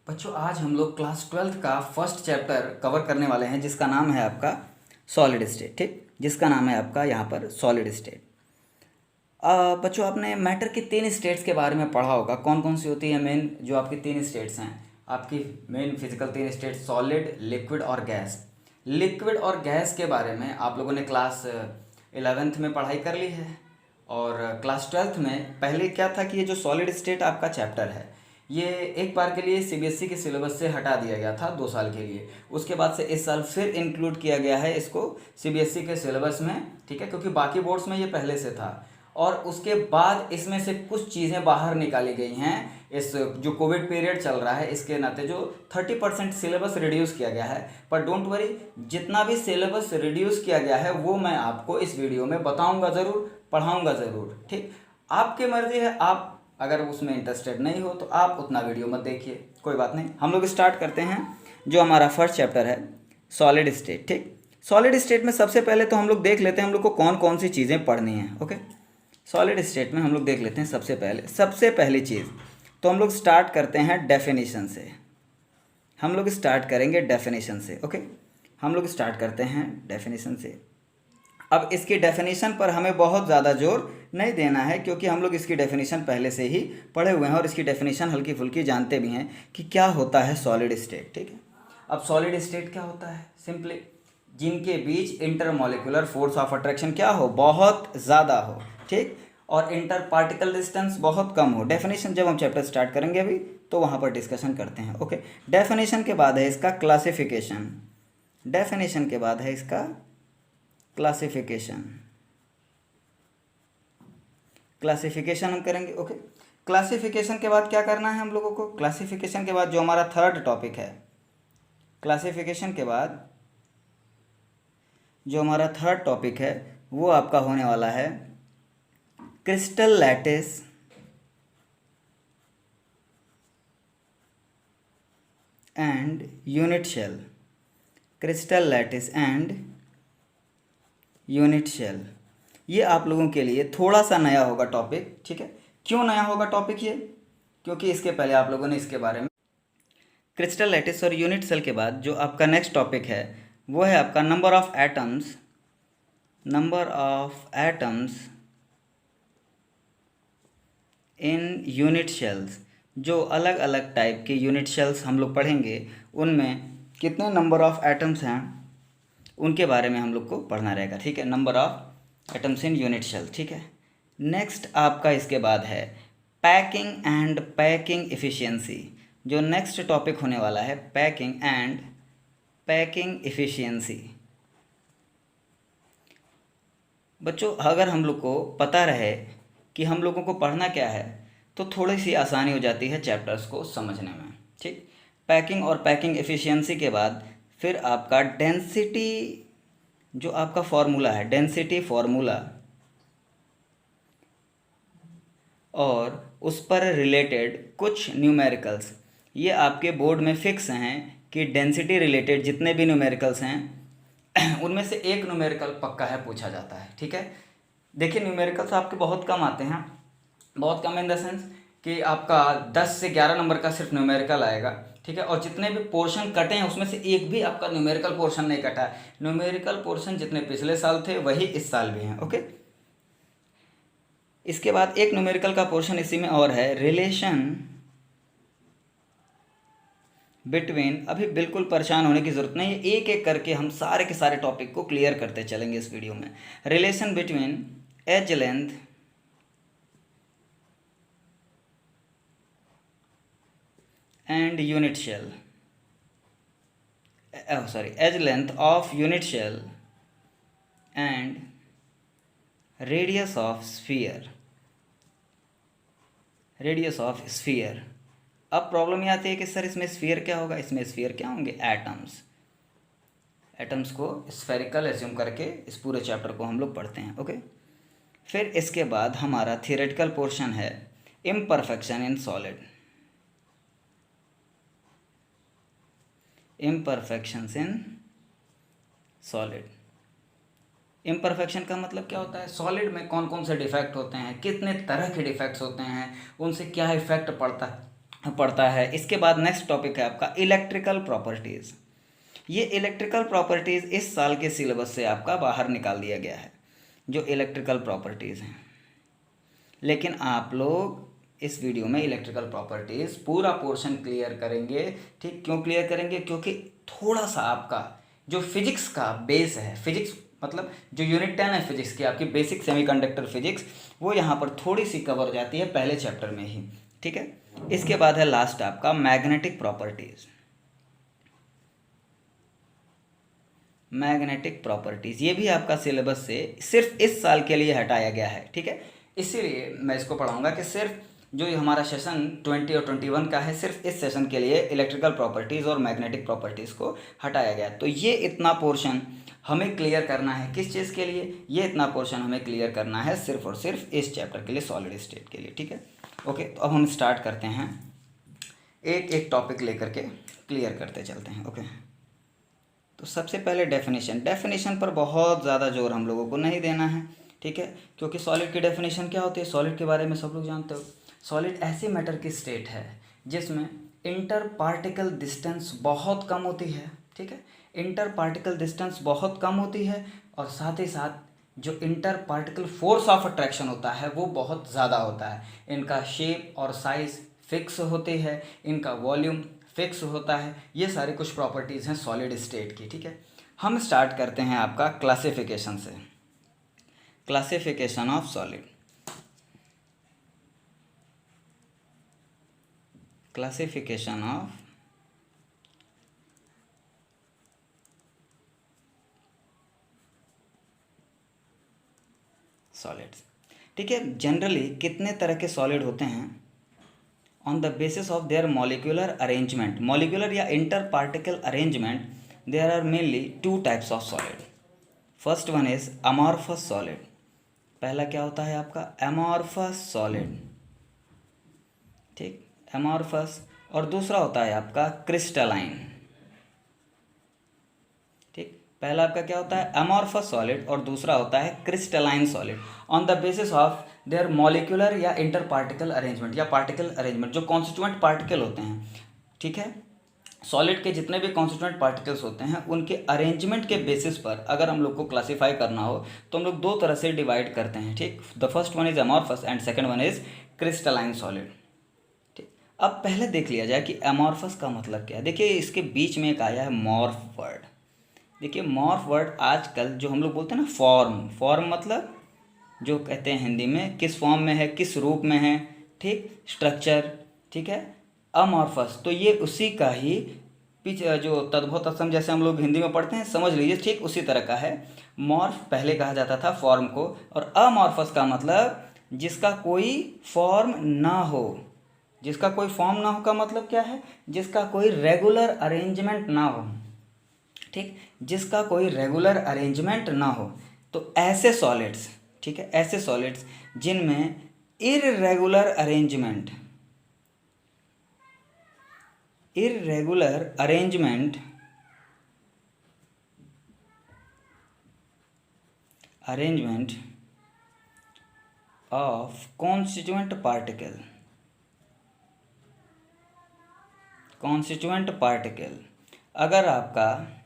बच्चों आज हम लोग क्लास 12th का फर्स्ट चैप्टर कवर करने वाले हैं जिसका नाम है आपका सॉलिड स्टेट। ठीक, जिसका नाम है आपका यहाँ पर सॉलिड स्टेट। बच्चों आपने मैटर की 3 स्टेट्स के बारे में पढ़ा होगा। कौन कौन सी होती है मेन जो आपकी 3 स्टेट्स हैं? आपकी main physical 3 state solid, liquid और गैस। लिक्विड और गैस के बारे में आप लोगों ने क्लास 11th में पढ़ाई कर ली है और क्लास 12th में पहले क्या था कि ये जो सॉलिड स्टेट आपका चैप्टर है ये एक बार के लिए सीबीएसई के सिलेबस से हटा दिया गया था 2 साल के लिए। उसके बाद से इस साल फिर इंक्लूड किया गया है इसको सीबीएसई के सिलेबस में, ठीक है, क्योंकि बाकी बोर्ड्स में ये पहले से था। और उसके बाद इसमें से कुछ चीज़ें बाहर निकाली गई हैं। इस जो कोविड पीरियड चल रहा है इसके नाते जो 30% सिलेबस रिड्यूस किया गया है। पर डोंट वरी, जितना भी सिलेबस रिड्यूस किया गया है वो मैं आपको इस वीडियो में बताऊंगा ज़रूर, पढ़ाऊंगा ज़रूर। ठीक, आपकी मर्ज़ी है, आप अगर उसमें इंटरेस्टेड नहीं हो तो आप उतना वीडियो मत देखिए, कोई बात नहीं। हम लोग स्टार्ट करते हैं जो हमारा फर्स्ट चैप्टर है सॉलिड स्टेट। ठीक, सॉलिड स्टेट में सबसे पहले तो हम लोग देख लेते हैं हम लोग को कौन कौन सी चीज़ें पढ़नी हैं। ओके, सॉलिड स्टेट में हम लोग देख लेते हैं सबसे पहली चीज़ तो हम लोग स्टार्ट करते हैं डेफिनेशन से। हम लोग स्टार्ट करेंगे डेफिनेशन से। ओके, हम लोग स्टार्ट करते हैं डेफिनेशन से। अब इसकी डेफिनेशन पर हमें बहुत ज़्यादा जोर नहीं देना है क्योंकि हम लोग इसकी डेफिनेशन पहले से ही पढ़े हुए हैं और इसकी डेफिनेशन हल्की फुल्की जानते भी हैं कि क्या होता है सॉलिड स्टेट। ठीक है, अब सॉलिड स्टेट क्या होता है? सिंपली जिनके बीच इंटरमॉलिक्यूलर फोर्स ऑफ अट्रैक्शन क्या हो, बहुत ज़्यादा हो। ठीक, और इंटर पार्टिकल डिस्टेंस बहुत कम हो। डेफिनेशन जब हम चैप्टर स्टार्ट करेंगे अभी तो वहाँ पर डिस्कशन करते हैं। ओके, डेफिनेशन के बाद है इसका क्लासिफिकेशन। डेफिनेशन के बाद है इसका क्लासिफिकेशन। क्लासिफिकेशन हम करेंगे। ओके, क्लासिफिकेशन के बाद क्या करना है हम लोगों को? क्लासिफिकेशन के बाद जो हमारा थर्ड टॉपिक है, क्लासिफिकेशन के बाद जो हमारा थर्ड टॉपिक है वो आपका होने वाला है crystal lattice and unit cell. Crystal lattice and unit cell, ये आप लोगों के लिए थोड़ा सा नया होगा टॉपिक। ठीक है, क्यों नया होगा टॉपिक ये? क्योंकि इसके पहले आप लोगों ने इसके बारे में क्रिस्टल लैटिस और यूनिट सेल के बाद जो आपका नेक्स्ट टॉपिक है वो है आपका number of atoms. Number of atoms in unit shells. जो अलग अलग टाइप के यूनिट शेल्स हम लोग पढ़ेंगे उनमें कितने नंबर ऑफ एटम्स हैं उनके बारे में हम लोग को पढ़ना रहेगा। ठीक है, number of atoms in unit cell. ठीक है, नेक्स्ट आपका इसके बाद है पैकिंग एंड पैकिंग एफिशिएंसी। जो नेक्स्ट टॉपिक होने वाला है पैकिंग एंड पैकिंग एफिशिएंसी। बच्चों अगर हम लोग को पता रहे कि हम लोगों को पढ़ना क्या है तो थोड़ी सी आसानी हो जाती है चैप्टर्स को समझने में। ठीक, पैकिंग और पैकिंग एफिशिएंसी के बाद फिर आपका डेंसिटी, जो आपका फॉर्मूला है डेंसिटी फॉर्मूला, और उस पर रिलेटेड कुछ न्यूमेरिकल्स। ये आपके बोर्ड में फिक्स हैं कि डेंसिटी रिलेटेड जितने भी न्यूमेरिकल्स हैं उनमें से एक न्यूमेरिकल पक्का है, पूछा जाता है। ठीक है, देखिए न्यूमेरिकल्स आपके बहुत कम आते हैं, बहुत कम इन द सेंस कि आपका 10 से 11 नंबर का सिर्फ न्यूमेरिकल आएगा। ठीक है, और जितने भी पोर्शन कटे हैं उसमें से एक भी आपका न्यूमेरिकल पोर्शन नहीं कटा है। न्यूमेरिकल पोर्शन जितने पिछले साल थे वही इस साल भी हैं। ओके, इसके बाद एक न्यूमेरिकल का पोर्शन इसी में और है रिलेशन बिटवीन। अभी बिल्कुल परेशान होने की ज़रूरत नहीं है, एक एक करके हम सारे के सारे टॉपिक को क्लियर करते चलेंगे इस वीडियो में। Relation between edge length and unit cell, edge length of unit cell and radius of sphere. Radius of sphere. अब प्रॉब्लम ये आती है कि सर इसमें स्फीयर क्या होगा? इसमें स्फीयर क्या होंगे? एटम्स। एटम्स को स्फेरिकल एज्यूम करके इस पूरे चैप्टर को हम लोग पढ़ते हैं। ओके, फिर इसके बाद हमारा थियोरेटिकल पोर्शन है imperfection in solid. Imperfections in solid. Imperfection का मतलब क्या होता है? सॉलिड में कौन कौन से डिफेक्ट होते हैं, कितने तरह के डिफेक्ट्स होते हैं, उनसे क्या इफेक्ट पड़ता है, पड़ता है। इसके बाद नेक्स्ट टॉपिक है आपका इलेक्ट्रिकल प्रॉपर्टीज़। ये इलेक्ट्रिकल प्रॉपर्टीज़ इस साल के सिलेबस से आपका बाहर निकाल दिया गया है, जो इलेक्ट्रिकल प्रॉपर्टीज़ हैं। लेकिन आप लोग इस वीडियो में इलेक्ट्रिकल प्रॉपर्टीज़ पूरा पोर्शन क्लियर करेंगे। ठीक, क्यों क्लियर करेंगे? क्योंकि थोड़ा सा आपका जो फिजिक्स का बेस है, फिजिक्स मतलब जो यूनिट 10 है फिजिक्स की, आपकी बेसिक सेमीकंडक्टर फिजिक्स, वो यहाँ पर थोड़ी सी कवर हो जाती है पहले चैप्टर में ही। ठीक है, इसके बाद है लास्ट आपका मैग्नेटिक प्रॉपर्टीज़। मैग्नेटिक प्रॉपर्टीज़ ये भी आपका सिलेबस से सिर्फ इस साल के लिए हटाया गया है। ठीक है, इसीलिए मैं इसको पढ़ाऊंगा कि सिर्फ जो ये हमारा सेशन 20 और 21 का है, सिर्फ इस सेशन के लिए इलेक्ट्रिकल प्रॉपर्टीज़ और मैग्नेटिक प्रॉपर्टीज़ को हटाया गया। तो ये इतना पोर्शन हमें क्लियर करना है किस चीज़ के लिए? ये इतना पोर्शन हमें क्लियर करना है सिर्फ और सिर्फ इस चैप्टर के लिए, सॉलिड स्टेट के लिए। ठीक है, ओके। तो अब हम स्टार्ट करते हैं, एक एक टॉपिक लेकर के क्लियर करते चलते हैं। ओके, तो सबसे पहले डेफिनेशन पर बहुत ज़्यादा जोर हम लोगों को नहीं देना है। ठीक है, क्योंकि सॉलिड की डेफिनेशन क्या होती है? सॉलिड के बारे में सब लोग जानते हो। सॉलिड ऐसी मैटर की स्टेट है जिसमें इंटर पार्टिकल डिस्टेंस बहुत कम होती है। ठीक है, इंटर पार्टिकल डिस्टेंस बहुत कम होती है, और साथ ही साथ जो inter particle force of attraction होता है वो बहुत ज़्यादा होता है। इनका शेप और साइज़ फिक्स होती है, इनका वॉल्यूम फिक्स होता है। ये सारी कुछ प्रॉपर्टीज़ हैं सॉलिड स्टेट की। ठीक है, हम स्टार्ट करते हैं आपका क्लासिफिकेशन से। Classification of solid. Classification of solids. ठीक है, जनरली कितने तरह के सॉलिड होते हैं? On the basis of their molecular arrangement, molecular या inter particle arrangement, there are mainly two types of solid. First one is amorphous solid. पहला क्या होता है आपका? Amorphous solid. ठीक, अमॉर्फस। और दूसरा होता है आपका क्रिस्टलाइन। ठीक, पहला आपका क्या होता है? अमॉर्फस सॉलिड, और दूसरा होता है crystalline solid. On the basis of their molecular या इंटर पार्टिकल अरेंजमेंट या पार्टिकल अरेंजमेंट, जो कॉन्स्टिट्यूएंट पार्टिकल होते हैं। ठीक है, सॉलिड के जितने भी कॉन्स्टिट्यूएंट पार्टिकल्स होते हैं उनके अरेंजमेंट के बेसिस पर अगर हम लोग को क्लासीफाई करना हो तो हम लोग दो तरह से डिवाइड करते हैं। ठीक, the first one is amorphous and second one is crystalline solid. ठीक, अब पहले देख लिया जाए कि अमॉर्फस का मतलब क्या है। देखिए, इसके बीच में एक आया है मॉर्फ वर्ड। देखिए, मॉर्फ वर्ड आजकल जो हम लोग बोलते हैं ना, फॉर्म मतलब जो कहते हैं हिंदी में किस फॉर्म में है, किस रूप में है। ठीक, स्ट्रक्चर। ठीक है, अमॉर्फस तो ये उसी का ही पीछे जो तद्भव तत्सम जैसे हम लोग हिंदी में पढ़ते हैं, समझ लीजिए, ठीक उसी तरह का है। मॉर्फ पहले कहा जाता था फॉर्म को, और अमॉर्फस का मतलब जिसका कोई फॉर्म ना हो। जिसका कोई फॉर्म ना हो का मतलब क्या है? जिसका कोई रेगुलर अरेंजमेंट ना हो। ठीक, जिसका कोई रेगुलर अरेंजमेंट ना हो, तो ऐसे सॉलिड्स, ठीक है, ऐसे सॉलिड्स जिनमें irregular arrangement of constituent particle. अगर आपका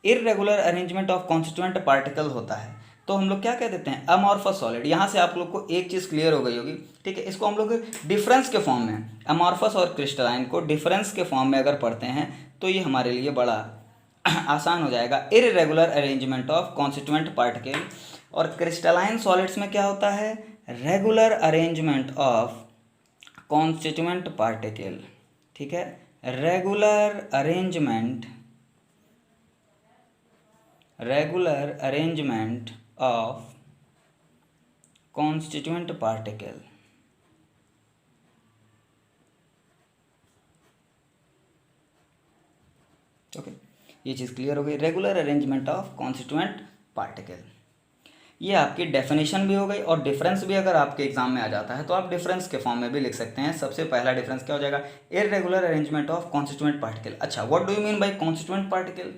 irregular arrangement of constituent particle होता है तो हम लोग क्या कह देते हैं? Amorphous solid. यहाँ से आप लोग को एक चीज़ क्लियर हो गई होगी। ठीक है, इसको हम लोग डिफरेंस के फॉर्म में, अमॉर्फस और क्रिस्टलाइन को डिफरेंस के फॉर्म में अगर पढ़ते हैं तो ये हमारे लिए बड़ा आसान हो जाएगा। Irregular arrangement of constituent particle. और क्रिस्टलाइन सॉलिड्स में क्या होता है? Regular arrangement of constituent particle. ठीक है, regular arrangement of constituent particle. Okay, ये चीज़ क्लियर हो गई, regular arrangement of constituent particle. ये आपकी डेफिनेशन भी हो गई, और डिफरेंस भी अगर आपके एग्जाम में आ जाता है तो आप डिफरेंस के फॉर्म में भी लिख सकते हैं। सबसे पहला डिफरेंस क्या हो जाएगा? Irregular arrangement of constituent particle. अच्छा, what do you mean by constituent particle?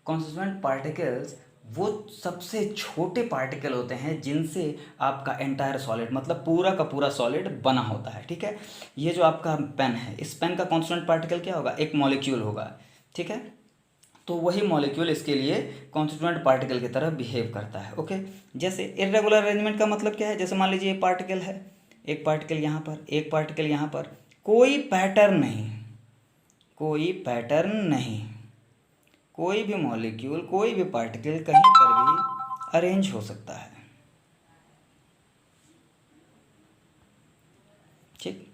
Constituent particles वो सबसे छोटे पार्टिकल होते हैं जिनसे आपका एंटायर सॉलिड मतलब पूरा का पूरा सॉलिड बना होता है। ठीक है, ये जो आपका पेन है, इस पेन का कॉन्स्टिट्यूएंट पार्टिकल क्या होगा? एक मॉलिक्यूल होगा। ठीक है, तो वही मॉलिक्यूल इसके लिए कॉन्स्टिट्यूएंट पार्टिकल की तरह बिहेव करता है। ओके, जैसे इर्रेगुलर अरेंजमेंट का मतलब क्या है? जैसे मान लीजिए ये पार्टिकल है, एक पार्टिकल यहाँ पर, एक पार्टिकल यहाँ पर, कोई पैटर्न नहीं, कोई पैटर्न नहीं, कोई भी मॉलिक्यूल, कोई भी पार्टिकल कहीं पर भी अरेंज हो सकता है। ठीक,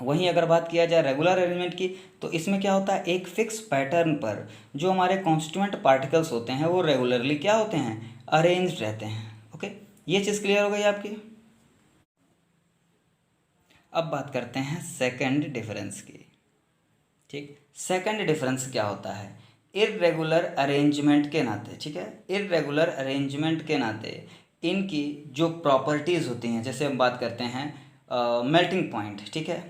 वहीं अगर बात किया जाए रेगुलर अरेंजमेंट की, तो इसमें क्या होता है? एक फिक्स पैटर्न पर जो हमारे कॉन्स्टिट्यूएंट पार्टिकल्स होते हैं वो रेगुलरली क्या होते हैं? अरेंज्ड रहते हैं। ओके, ये चीज़ क्लियर हो गई आपकी। अब बात करते हैं सेकंड डिफरेंस की। ठीक, सेकंड डिफरेंस क्या होता है? इर्रेगुलर अरेंजमेंट के नाते, ठीक है, इर्रेगुलर अरेंजमेंट के नाते इनकी जो प्रॉपर्टीज़ होती हैं, जैसे हम बात करते हैं मेल्टिंग पॉइंट। ठीक है,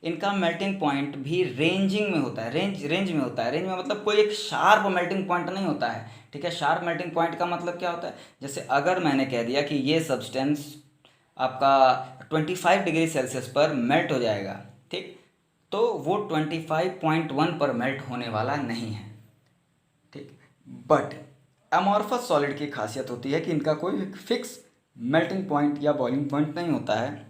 इनका मेल्टिंग पॉइंट भी रेंजिंग में होता है, रेंज में होता है। रेंज में मतलब कोई एक शार्प मेल्टिंग पॉइंट नहीं होता है। ठीक है, शार्प मेल्टिंग पॉइंट का मतलब क्या होता है? जैसे अगर मैंने कह दिया कि ये सब्सटेंस आपका 25 डिग्री सेल्सियस पर मेल्ट हो जाएगा, ठीक, तो वो 25.1 पर मेल्ट होने वाला नहीं है। ठीक, बट अमॉर्फस सॉलिड की खासियत होती है कि इनका कोई फिक्स मेल्टिंग पॉइंट या बॉइलिंग पॉइंट नहीं होता है।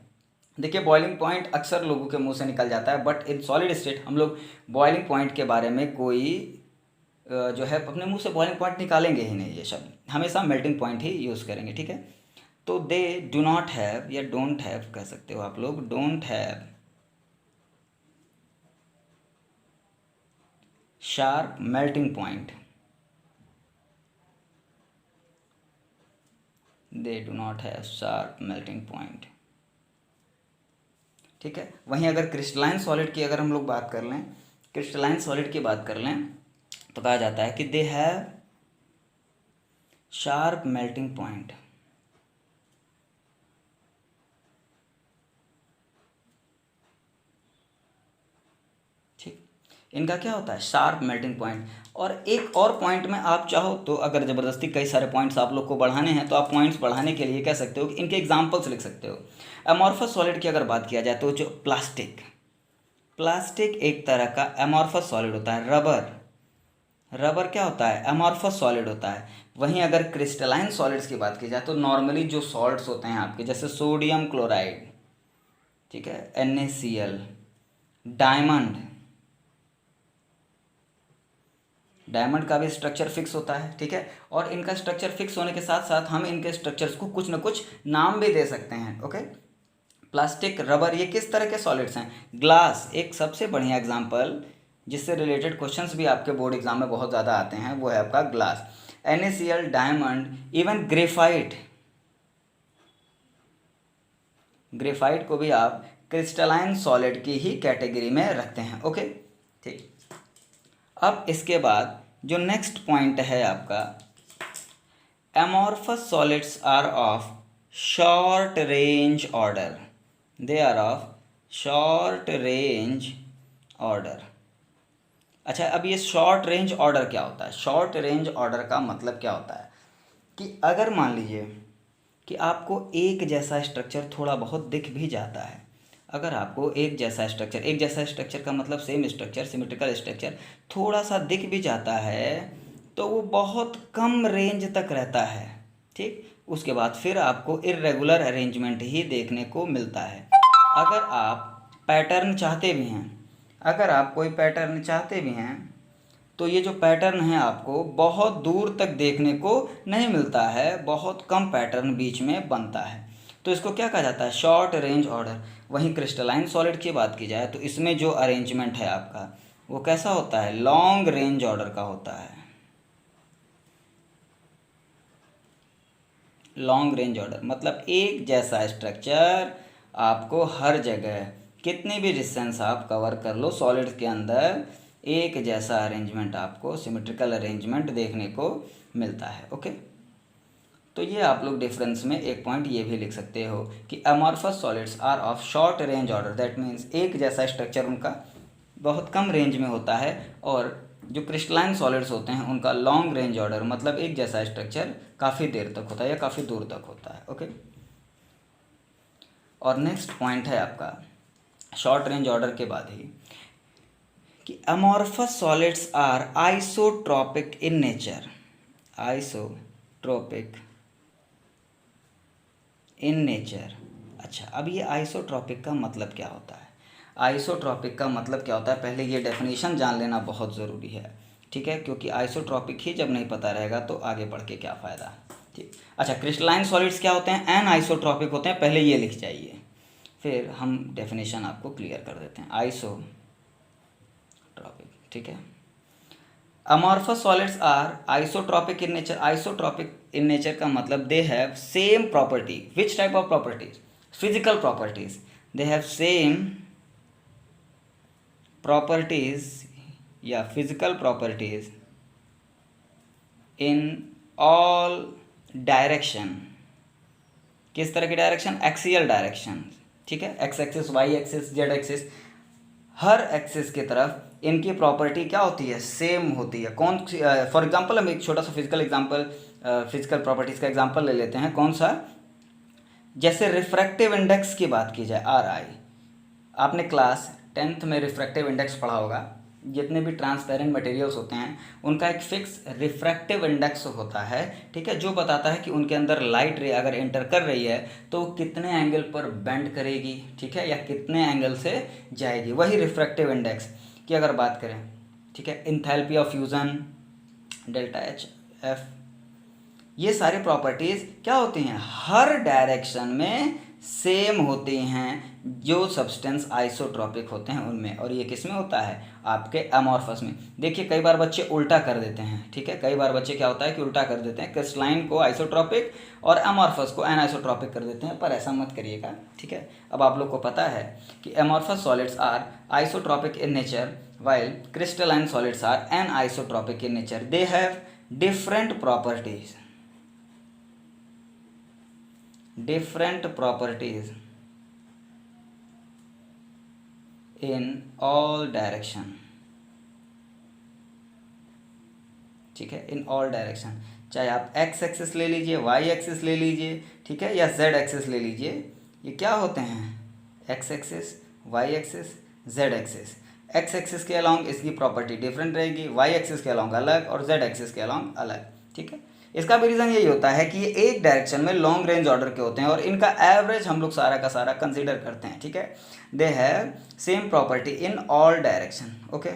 देखिए, बॉइलिंग पॉइंट अक्सर लोगों के मुंह से निकल जाता है, बट इन सॉलिड स्टेट हम लोग बॉइलिंग पॉइंट के बारे में कोई जो है अपने मुंह से बॉइलिंग पॉइंट निकालेंगे ही नहीं। ये शब्द हमेशा मेल्टिंग पॉइंट ही यूज़ करेंगे। ठीक है, तो दे डू नॉट हैव या डोंट हैव कह सकते हो आप लोग, don't have sharp melting point, they do not have sharp melting point. ठीक है, वहीं अगर क्रिस्टलाइन सॉलिड की अगर हम लोग बात कर लें, क्रिस्टलाइन सॉलिड की बात कर लें, तो कहा जाता है कि they have sharp melting point. ठीक, इनका क्या होता है? Sharp melting point. और एक और पॉइंट में आप चाहो तो, अगर ज़बरदस्ती कई सारे पॉइंट्स आप लोग को बढ़ाने हैं, तो आप पॉइंट्स बढ़ाने के लिए कह सकते हो कि इनके एग्जाम्पल्स लिख सकते हो। अमॉर्फस सॉलिड की अगर बात किया जाए तो जो प्लास्टिक, प्लास्टिक एक तरह का अमॉर्फस सॉलिड होता है। रबर, रबर क्या होता है? अमॉर्फस सॉलिड होता है। वहीं अगर क्रिस्टलाइन सॉलिड्स की बात की जाए तो नॉर्मली जो सॉल्ट्स होते हैं आपके, जैसे सोडियम क्लोराइड, ठीक है, NaCl, डायमंड, डायमंड का भी स्ट्रक्चर फिक्स होता है। ठीक है, और इनका स्ट्रक्चर फिक्स होने के साथ साथ हम इनके स्ट्रक्चर्स को कुछ न कुछ नाम भी दे सकते हैं। ओके, प्लास्टिक, रबर, ये किस तरह के सॉलिड्स हैं? ग्लास एक सबसे बढ़िया एग्जांपल जिससे रिलेटेड क्वेश्चंस भी आपके बोर्ड एग्जाम में बहुत ज़्यादा आते हैं, वो है आपका glass. NaCl, diamond, even graphite, graphite को भी आप क्रिस्टलाइन सॉलिड की ही कैटेगरी में रखते हैं। ओके, ठीक, अब इसके बाद जो नेक्स्ट पॉइंट है आपका, amorphous solids are of short range order, they are of short range order। अच्छा, अब ये शॉर्ट रेंज ऑर्डर क्या होता है? शॉर्ट रेंज ऑर्डर का मतलब क्या होता है कि अगर मान लीजिए कि आपको एक जैसा स्ट्रक्चर थोड़ा बहुत दिख भी जाता है, अगर आपको एक जैसा स्ट्रक्चर का मतलब सेम स्ट्रक्चर, सिमेट्रिकल स्ट्रक्चर थोड़ा सा दिख भी जाता है, तो वो बहुत कम रेंज तक रहता है। ठीक, उसके बाद फिर आपको इर्रेगुलर अरेंजमेंट ही देखने को मिलता है। अगर आप पैटर्न चाहते भी हैं, अगर आप कोई पैटर्न चाहते भी हैं, तो ये जो पैटर्न है आपको बहुत दूर तक देखने को नहीं मिलता है, बहुत कम पैटर्न बीच में बनता है, तो इसको क्या कहा जाता है? Short range order. वहीं क्रिस्टलाइन सॉलिड की बात की जाए तो इसमें जो अरेंजमेंट है आपका वो कैसा होता है? लॉन्ग रेंज ऑर्डर का होता है। लॉन्ग रेंज ऑर्डर मतलब एक जैसा स्ट्रक्चर आपको हर जगह, कितनी भी डिस्टेंस आप कवर कर लो सॉलिड के अंदर, एक जैसा अरेंजमेंट आपको, सिमेट्रिकल अरेंजमेंट देखने को मिलता है। ओके, तो ये आप लोग डिफरेंस में एक पॉइंट ये भी लिख सकते हो कि amorphous solids are of short range order, that means एक जैसा स्ट्रक्चर उनका बहुत कम रेंज में होता है, और जो क्रिस्टलाइन सॉलिड्स होते हैं उनका लॉन्ग रेंज ऑर्डर मतलब एक जैसा स्ट्रक्चर काफ़ी देर तक होता है या काफ़ी दूर तक होता है। ओके, और नेक्स्ट पॉइंट है आपका शॉर्ट रेंज ऑर्डर के बाद ही कि amorphous solids are isotropic in nature. Isotropic in nature. अच्छा, अब ये आइसोट्रॉपिक का मतलब क्या होता है? आइसोट्रॉपिक का मतलब क्या होता है, पहले ये डेफिनेशन जान लेना बहुत ज़रूरी है, ठीक है, क्योंकि आइसोट्रॉपिक ही जब नहीं पता रहेगा तो आगे बढ़ के क्या फ़ायदा। ठीक, अच्छा, क्रिस्टलाइन सॉलिड्स क्या होते हैं? एन आइसोट्रॉपिक होते हैं, पहले ये लिख जाइए, फिर हम डेफिनेशन आपको क्लियर कर देते हैं। आइसोट्रॉपिक, ठीक है। Amorphous solids are isotropic in nature. Isotropic in nature का मतलब they have same property. Which type of properties? Physical properties. They have same properties या physical properties in all direction. किस तरह की डायरेक्शन? एक्सियल डायरेक्शन, ठीक है, X axis, Y axis, Z axis, हर axis की तरफ इनकी प्रॉपर्टी क्या होती है? सेम होती है। कौन सी? फॉर एग्जांपल हम एक छोटा सा फिजिकल एग्जांपल, फिजिकल प्रॉपर्टीज़ का एग्जांपल ले लेते हैं। कौन सा? जैसे रिफ्रैक्टिव इंडेक्स की बात की जाए, आर आई, आपने क्लास 10th में रिफ्रैक्टिव इंडेक्स पढ़ा होगा। जितने भी ट्रांसपेरेंट मटेरियल्स होते हैं उनका एक फिक्स रिफ्रैक्टिव इंडेक्स होता है, ठीक है, जो बताता है कि उनके अंदर लाइट रे अगर एंटर कर रही है तो कितने एंगल पर बेंड करेगी, ठीक है, या कितने एंगल से जाएगी। वही रिफ्रैक्टिव इंडेक्स की अगर बात करें, ठीक है, enthalpy of fusion, delta H F, ये सारी प्रॉपर्टीज़ क्या होती हैं? हर डायरेक्शन में सेम होती हैं जो सब्सटेंस आइसोट्रॉपिक होते हैं उनमें। और ये किस में होता है? आपके अमॉर्फस में। देखिए कई बार बच्चे उल्टा कर देते हैं, ठीक है, कई बार बच्चे क्या होता है कि उल्टा कर देते हैं, क्रिस्टलाइन को आइसोट्रॉपिक और अमॉर्फस को एनाइसोट्रॉपिक कर देते हैं, पर ऐसा मत करिएगा, ठीक है। अब आप लोग को पता है कि amorphous solids are isotropic in nature while crystalline solids are anisotropic in nature. They have different properties in all direction, ठीक है, इन ऑल डायरेक्शन। चाहे आप एक्स एक्सिस ले लीजिए, वाई एक्सिस ले लीजिए, ठीक है, या जेड एक्सिस ले लीजिए, ये क्या होते हैं? X axis, Y axis, Z axis. X axis के अलॉन्ग इसकी प्रॉपर्टी डिफरेंट रहेगी, वाई एक्सिस के अलॉन्ग अलग और जेड एक्सिस के अलॉन्ग अलग, ठीक है। इसका भी रीज़न यही होता है कि ये एक डायरेक्शन में लॉन्ग रेंज ऑर्डर के होते हैं और इनका एवरेज हम लोग सारा का सारा कंसीडर करते हैं, ठीक है। दे have same property in all direction. Okay,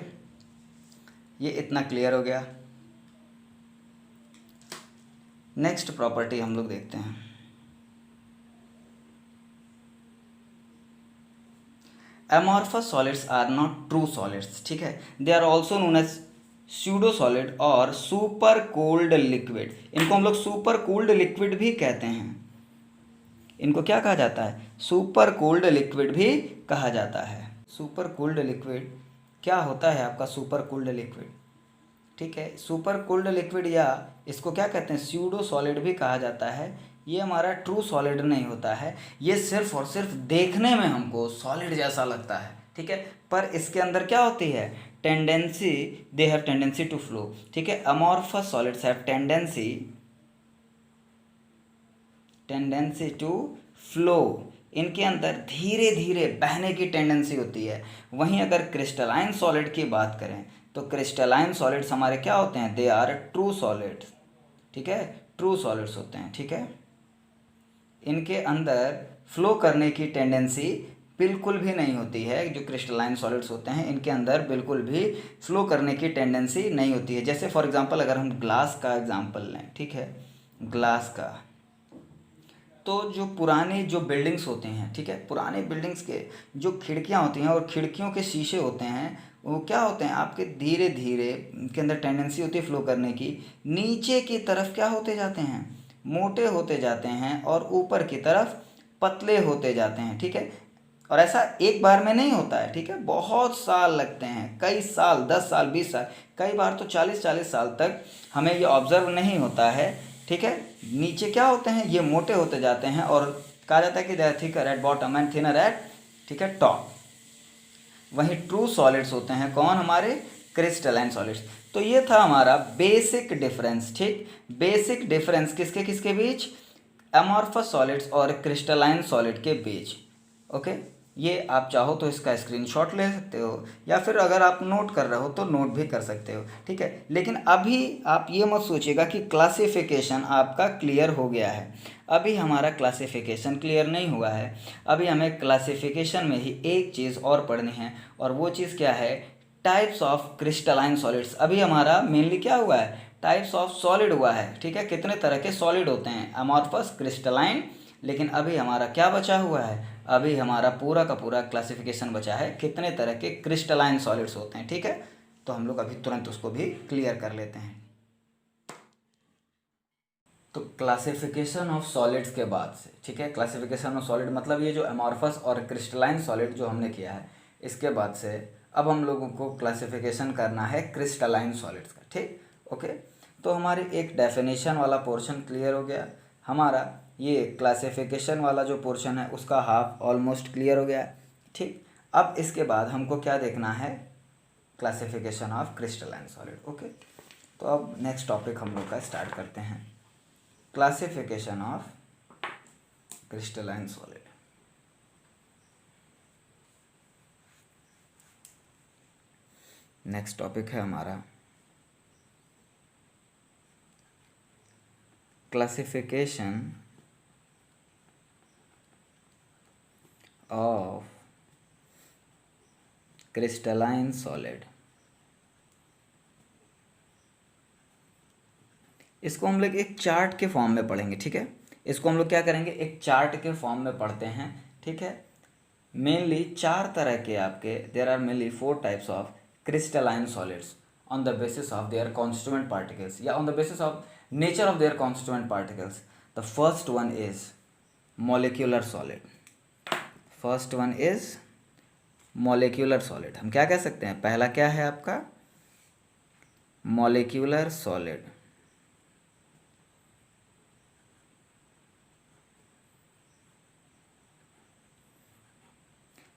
ये इतना क्लियर हो गया। नेक्स्ट प्रॉपर्टी हम लोग देखते हैं। Amorphous solids are not true solids, ठीक है, they are also known as pseudo solid और सुपर कोल्ड लिक्विड। इनको हम लोग सुपर कोल्ड लिक्विड भी कहते हैं। इनको क्या कहा जाता है? सुपर कोल्ड लिक्विड भी कहा जाता है। सुपर कोल्ड लिक्विड क्या होता है आपका? सुपर कोल्ड लिक्विड, ठीक है, सुपर कोल्ड लिक्विड या इसको क्या कहते हैं? स्यूडो सॉलिड भी कहा जाता है। ये हमारा ट्रू सॉलिड नहीं होता है, ये सिर्फ और सिर्फ देखने में हमको सॉलिड जैसा लगता है, ठीक है, पर इसके अंदर क्या होती है? Tendency, they have tendency to flow, ठीक है। Amorphous solids have tendency to flow, इनके अंदर धीरे धीरे बहने की टेंडेंसी होती है। वहीं अगर क्रिस्टलाइन सॉलिड की बात करें तो क्रिस्टलाइन सॉलिड्स हमारे क्या होते हैं? दे आर ट्रू सॉलिड्स, ठीक है, ट्रू सॉलिड्स होते हैं, ठीक है। इनके अंदर फ्लो करने की टेंडेंसी बिल्कुल भी नहीं होती है। जो क्रिस्टलाइन सॉलिड्स होते हैं इनके अंदर बिल्कुल भी फ्लो करने की टेंडेंसी नहीं होती है। जैसे फॉर एग्जांपल अगर हम ग्लास का एग्जांपल लें, ठीक है, ग्लास का, तो जो पुराने जो बिल्डिंग्स होते हैं, ठीक है, पुराने बिल्डिंग्स के जो खिड़कियां होती हैं और खिड़कियों के शीशे होते हैं वो क्या होते हैं आपके? धीरे धीरे के अंदर टेंडेंसी होती है फ्लो करने की, नीचे की तरफ क्या होते जाते हैं? मोटे होते जाते हैं और ऊपर की तरफ पतले होते जाते हैं, ठीक है। और ऐसा एक बार में नहीं होता है, ठीक है, बहुत साल लगते हैं, कई साल, 10 साल, 20 साल, कई बार तो 40-40 साल तक हमें ये ऑब्जर्व नहीं होता है, ठीक है। नीचे क्या होते हैं? ये मोटे होते जाते हैं और कहा जाता है कि they are thicker at bottom and thinner at, ठीक है, टॉप। वहीं ट्रू सॉलिड्स होते हैं कौन? हमारे क्रिस्टलाइन सॉलिड्स। तो ये था हमारा बेसिक डिफरेंस, ठीक। बेसिक डिफरेंस किसके किसके बीच, अमॉर्फस सॉलिड्स और क्रिस्टलाइन सॉलिड के बीच। ओके, ये आप चाहो तो इसका स्क्रीनशॉट ले सकते हो, या फिर अगर आप नोट कर रहे हो तो नोट भी कर सकते हो, ठीक है। लेकिन अभी आप ये मत सोचिएगा कि क्लासिफिकेशन आपका क्लियर हो गया है। अभी हमारा क्लासिफिकेशन क्लियर नहीं हुआ है। अभी हमें क्लासिफिकेशन में ही एक चीज़ और पढ़नी है, और वो चीज़ क्या है, टाइप्स ऑफ क्रिस्टलाइन सॉलिड्स। अभी हमारा मेनली क्या हुआ है, टाइप्स ऑफ सॉलिड हुआ है, ठीक है। कितने तरह के सॉलिड होते हैं, अमॉर्फस, क्रिस्टलाइन। लेकिन अभी हमारा क्या बचा हुआ है, अभी हमारा पूरा का पूरा क्लासिफिकेशन बचा है, कितने तरह के क्रिस्टलाइन सॉलिड्स होते हैं, ठीक है। तो हम लोग अभी तुरंत उसको भी क्लियर कर लेते हैं। तो क्लासिफिकेशन ऑफ सॉलिड्स के बाद से, ठीक है, क्लासिफिकेशन ऑफ सॉलिड मतलब ये जो अमॉर्फस और क्रिस्टलाइन सॉलिड जो हमने किया है, इसके बाद से अब हम लोगों को क्लासिफिकेशन करना है क्रिस्टलाइन सॉलिड्स का, ठीक। ओके, तो हमारी एक डेफिनेशन वाला पोर्शन क्लियर हो गया। हमारा ये क्लासिफिकेशन वाला जो पोर्शन है उसका हाफ ऑलमोस्ट क्लियर हो गया, ठीक। अब इसके बाद हमको क्या देखना है, classification of crystalline solid. Okay, तो अब नेक्स्ट टॉपिक हम लोग का स्टार्ट करते हैं, classification of crystalline solid. Next topic है हमारा क्लासिफिकेशन ऑफ क्रिस्टलाइन सॉलिड। इसको हम लोग एक चार्ट के फॉर्म में पढ़ेंगे, ठीक है। इसको हम लोग क्या करेंगे, एक चार्ट के फॉर्म में पढ़ते हैं, ठीक है। मेनली चार तरह के आपके, there are mainly 4 types of crystalline solids on the basis of their constituent particles, या on the basis of nature of their constituent particles. The first one is molecular solid. First one is molecular solid. हम क्या कह सकते हैं, पहला क्या है आपका, molecular solid.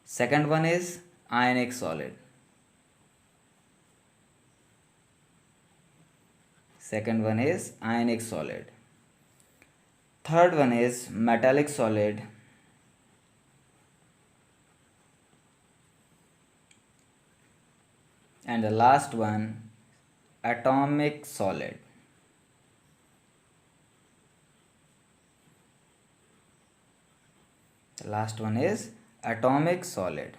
Second one is ionic solid. Second one is ionic solid. Third one is metallic solid. And the last one, atomic solid. The last one is atomic solid.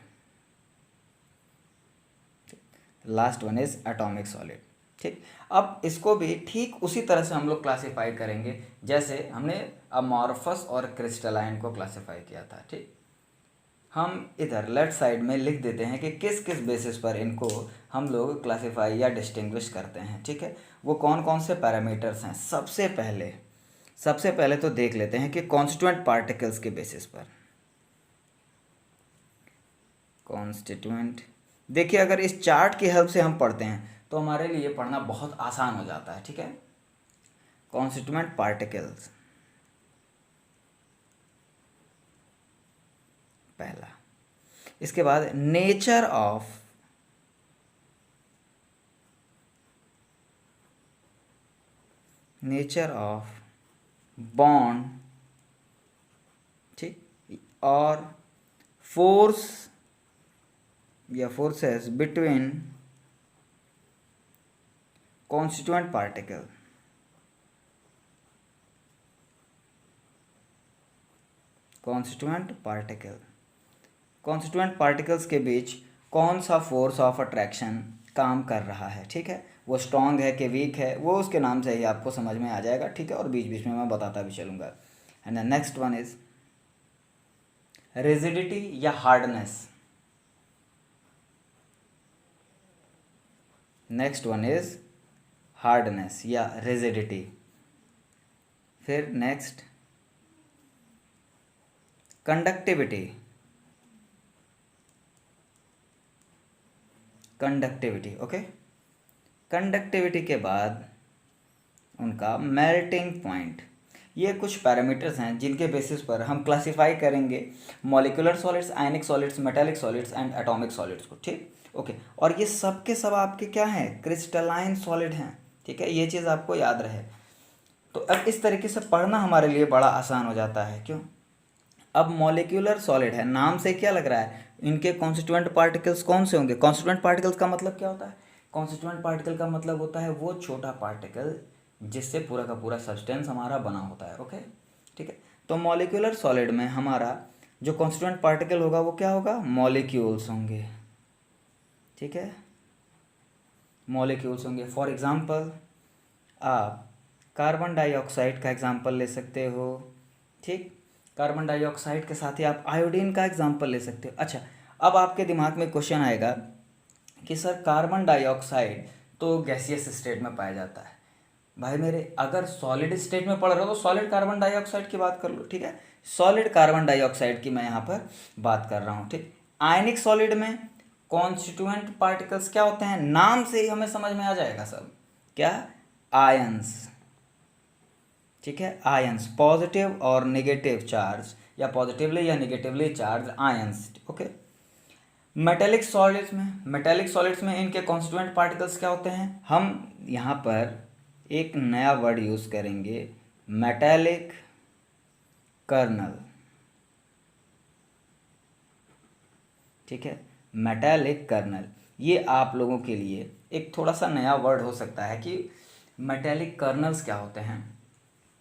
Last one is atomic solid, ठीक। अब इसको भी ठीक उसी तरह से हम लोग क्लासीफाई करेंगे जैसे हमने अमॉर्फस और क्रिस्टलाइन को क्लासीफाई किया था, ठीक। हम इधर लेफ्ट साइड में लिख देते हैं कि किस किस बेसिस पर इनको हम लोग क्लासीफाई या डिस्टिंग्विश करते हैं, ठीक है। वो कौन कौन से पैरामीटर्स हैं, सबसे पहले तो देख लेते हैं कि कॉन्स्टिट्यूएंट पार्टिकल्स के बेसिस पर। कॉन्स्टिट्यूएंट, देखिए अगर इस चार्ट की हेल्प से हम पढ़ते हैं तो हमारे लिए पढ़ना बहुत आसान हो जाता है, ठीक है। कॉन्स्टिट्यूएंट पार्टिकल्स पहला, इसके बाद नेचर ऑफ बॉन्ड, ठीक, और फोर्स या forces between constituent particle. Constituent particles के बीच कौन सा फोर्स ऑफ अट्रैक्शन काम कर रहा है, ठीक है। वो स्ट्रॉन्ग है कि वीक है, वो उसके नाम से ही आपको समझ में आ जाएगा, ठीक है। और बीच बीच में मैं बताता भी चलूँगा। And the next one is rigidity या hardness. Next one is hardness या रिजिडिटी। फिर नेक्स्ट कंडक्टिविटी। ओके, कंडक्टिविटी के बाद उनका मेल्टिंग पॉइंट। ये कुछ पैरामीटर्स हैं जिनके बेसिस पर हम क्लासिफाई करेंगे molecular solids, ionic solids, metallic solids and atomic solids को, ठीक। ओके, और ये सब के सब आपके क्या हैं, क्रिस्टलाइन सॉलिड हैं, ठीक है, ये चीज़ आपको याद रहे। तो अब इस तरीके से पढ़ना हमारे लिए बड़ा आसान हो जाता है। क्यों? अब मॉलिक्यूलर सॉलिड है, नाम से क्या लग रहा है, इनके कॉन्स्टिट्यूएंट पार्टिकल्स कौन से होंगे? कॉन्स्टिट्यूएंट पार्टिकल्स का मतलब क्या होता है? कॉन्स्टिट्यूएंट पार्टिकल का मतलब होता है वो छोटा पार्टिकल जिससे पूरा का पूरा सब्सटेंस हमारा बना होता है। ओके, ठीक है। तो मॉलिक्यूलर सॉलिड में हमारा जो कॉन्स्टिट्यूएंट पार्टिकल होगा वो क्या होगा? मॉलिक्यूल्स होंगे, ठीक है, मॉलिक्यूल्स होंगे। फॉर एग्जांपल आप कार्बन डाइऑक्साइड का एग्जांपल ले सकते हो, ठीक, कार्बन डाइऑक्साइड के साथ ही आप आयोडीन का एग्जांपल ले सकते हो। अच्छा, अब आपके दिमाग में क्वेश्चन आएगा कि सर कार्बन डाइऑक्साइड तो गैसियस स्टेट में पाया जाता है। भाई मेरे, अगर सॉलिड स्टेट में पढ़ रहे हो तो सॉलिड कार्बन डाइऑक्साइड की बात कर लो, ठीक है, सॉलिड कार्बन डाइऑक्साइड की मैं यहाँ पर बात कर रहा हूँ, ठीक। आयनिक सॉलिड में कॉन्स्टिट्यूएंट पार्टिकल्स क्या होते हैं? नाम से ही हमें समझ में आ जाएगा सब, क्या? आयंस, ठीक है, आयंस, पॉजिटिव और नेगेटिव चार्ज, या पॉजिटिवली या negatively charge ions. Okay, metallic solids में इनके कॉन्स्टिट्यूएंट पार्टिकल्स क्या होते हैं? हम यहाँ पर एक नया वर्ड यूज़ करेंगे, मेटेलिक कर्नल, ठीक है, मेटेलिक कर्नल। ये आप लोगों के लिए एक थोड़ा सा नया वर्ड हो सकता है कि मेटेलिक कर्नल्स क्या होते हैं,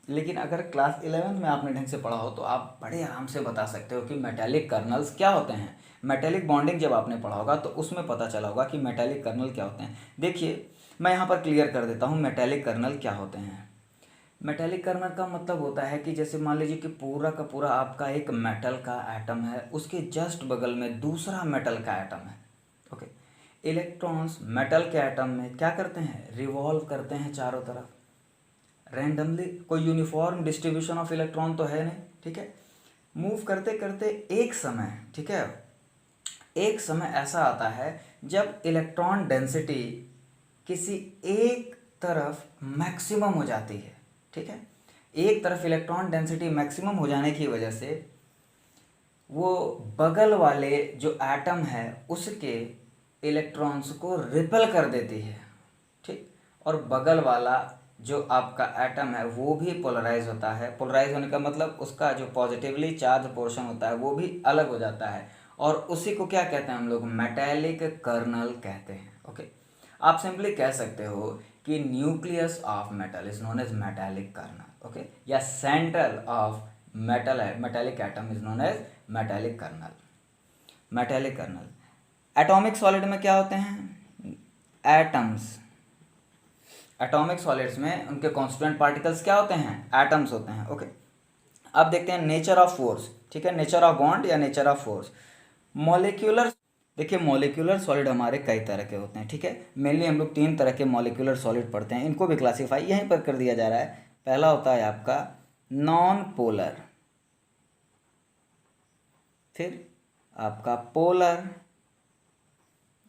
लेकिन अगर क्लास 11 में आपने ढंग से पढ़ा हो तो आप बड़े आराम से बता सकते हो कि मेटेलिक कर्नल्स क्या होते हैं। मेटेलिक बॉन्डिंग जब आपने पढ़ा होगा तो उसमें पता चला होगा कि मेटेलिक कर्नल क्या होते हैं। देखिए, मैं यहाँ पर क्लियर कर देता हूँ मेटेलिक कर्नल क्या होते हैं। मेटेलिक कर्नल का मतलब होता है कि जैसे मान लीजिए कि पूरा का पूरा आपका एक मेटल का एटम है, उसके जस्ट बगल में दूसरा मेटल का एटम है। ओके, इलेक्ट्रॉन्स मेटल के एटम में क्या करते हैं? रिवॉल्व करते हैं चारों तरफ रैंडमली, कोई यूनिफॉर्म डिस्ट्रीब्यूशन ऑफ इलेक्ट्रॉन तो है नहीं, ठीक है, मूव करते करते एक समय, ठीक है, एक समय ऐसा आता है जब इलेक्ट्रॉन डेंसिटी किसी एक तरफ मैक्सिमम हो जाती है, ठीक है, एक तरफ इलेक्ट्रॉन डेंसिटी मैक्सिमम हो जाने की वजह से वो बगल वाले जो एटम है उसके इलेक्ट्रॉन्स को रिपेल कर देती है, ठीक, और बगल वाला जो आपका एटम है वो भी पोलराइज होता है। पोलराइज होने का मतलब उसका जो पॉजिटिवली चार्ज पोर्शन होता है वो भी अलग हो जाता है, और उसी को क्या कहते हैं हम लोग? मेटेलिक कर्नल कहते हैं। ओके, आप सिंपली कह सकते हो कि nucleus of metal is known as metallic kernel. Okay, या centre of metallic atom is known as metallic kernel. Metallic kernel. Atomic solid में क्या होते हैं? एटम्स। एटॉमिक सॉलिड्स में उनके कॉन्स्टिट्यूएंट पार्टिकल्स क्या होते हैं? एटम्स होते हैं। ओके, अब देखते हैं नेचर ऑफ फोर्स, ठीक है, नेचर ऑफ बॉन्ड या नेचर ऑफ फोर्स। मॉलिक्यूलर, देखिए मॉलिक्यूलर सॉलिड हमारे कई तरह के होते हैं, ठीक है, मेनली हम लोग 3 तरह के मॉलिक्यूलर सॉलिड पढ़ते हैं, इनको भी क्लासीफाई यहीं पर कर दिया जा रहा है। पहला होता है आपका नॉन पोलर, फिर आपका polar,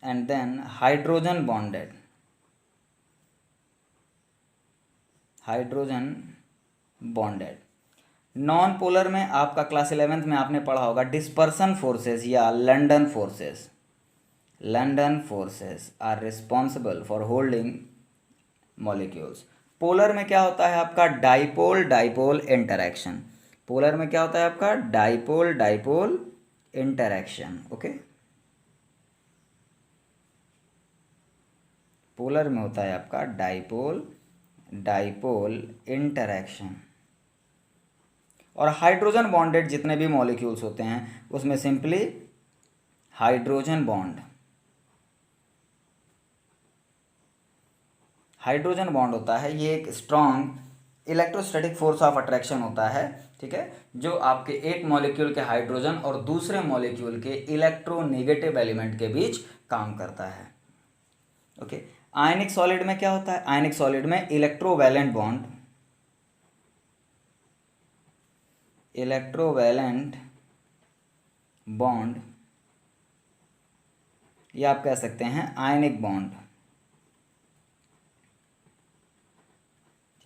and then hydrogen bonded, hydrogen bonded. Non polar में आपका क्लास 11th में आपने पढ़ा होगा डिस्पर्सन फोर्सेस या London forces. London forces are responsible for holding molecules. Polar में क्या होता है आपका? Dipole dipole interaction. पोलर में क्या होता है आपका? Dipole dipole interaction. Okay, polar में होता है आपका डाइपोल डाइपोल इंटरैक्शन। और हाइड्रोजन बॉन्डेड जितने भी मॉलिक्यूल्स होते हैं उसमें simply hydrogen bond, hydrogen bond होता है, ये एक strong electrostatic force of attraction होता है, ठीक है, जो आपके एक मॉलिक्यूल के हाइड्रोजन और दूसरे मॉलिक्यूल के इलेक्ट्रोनेगेटिव एलिमेंट के बीच काम करता है। ओके, आयनिक सॉलिड में क्या होता है? आयनिक सॉलिड में इलेक्ट्रोवैलेंट बॉन्ड, इलेक्ट्रोवैलेंट बॉन्ड, या आप कह सकते हैं आयनिक बॉन्ड।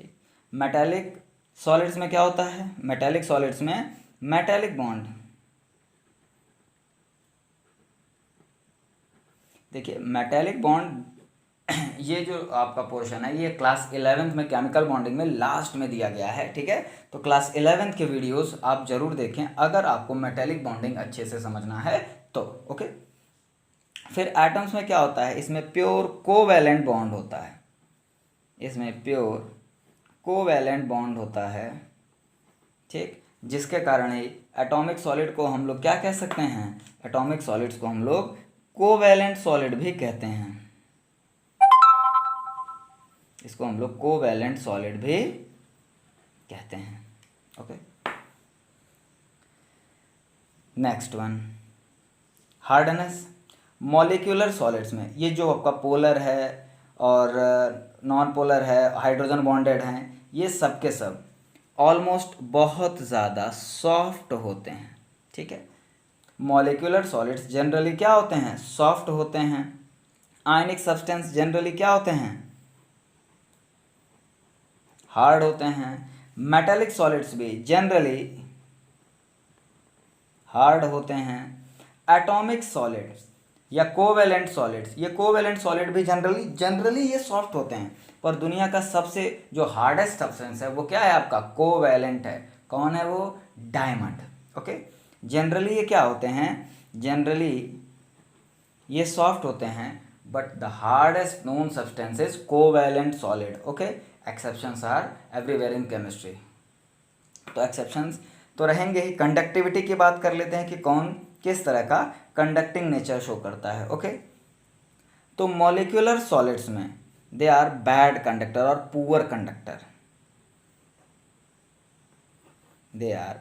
ठीक, मेटालिक सॉलिड्स में क्या होता है? मेटालिक सॉलिड्स में मेटालिक बॉन्ड, देखिए मेटेलिक बॉन्ड ये जो आपका पोर्शन है ये क्लास 11th में केमिकल बॉन्डिंग में लास्ट में दिया गया है, ठीक है। तो क्लास 11th के वीडियोस आप जरूर देखें अगर आपको मेटेलिक बॉन्डिंग अच्छे से समझना है तो, ओके। फिर एटम्स में क्या होता है, इसमें प्योर कोवैलेंट बॉन्ड होता है, इसमें प्योर कोवैलेंट बॉन्ड होता है, ठीक, जिसके कारण ही एटॉमिक सॉलिड को हम लोग क्या कह सकते हैं, एटॉमिक सॉलिड्स को हम लोग कोवैलेंट सॉलिड भी कहते हैं, इसको हम लोग कोवैलेंट सॉलिड भी कहते हैं, okay. Next one, hardness. Molecular solids में ये जो आपका पोलर है और नॉन पोलर है, हाइड्रोजन बॉन्डेड हैं, ये सब के सब ऑलमोस्ट बहुत ज़्यादा सॉफ्ट होते हैं, ठीक है। मॉलिक्यूलर सॉलिड्स जनरली क्या होते हैं, सॉफ्ट होते हैं। आयनिक सब्सटेंस जनरली क्या होते हैं, हार्ड होते हैं। मेटेलिक सॉलिड्स भी जनरली हार्ड होते हैं। एटॉमिक सॉलिड्स या कोवेलेंट सॉलिड्स, ये कोवेलेंट सॉलिड भी जनरली ये सॉफ्ट होते हैं, पर दुनिया का सबसे जो हार्डेस्ट सब्सटेंस है वो क्या है आपका, कोवेलेंट है। कौन है वो, डायमंड, ओके। जनरली ये क्या होते हैं, जनरली ये सॉफ्ट होते हैं, but the hardest known substance is covalent solid, okay. Exceptions are everywhere in chemistry. तो एक्सेप्शंस तो रहेंगे ही। कंडक्टिविटी की बात कर लेते हैं कि कौन किस तरह का कंडक्टिंग नेचर शो करता है, ओके। तो मॉलिक्यूलर सॉलिड्स में दे आर बैड कंडक्टर और poor conductor, they are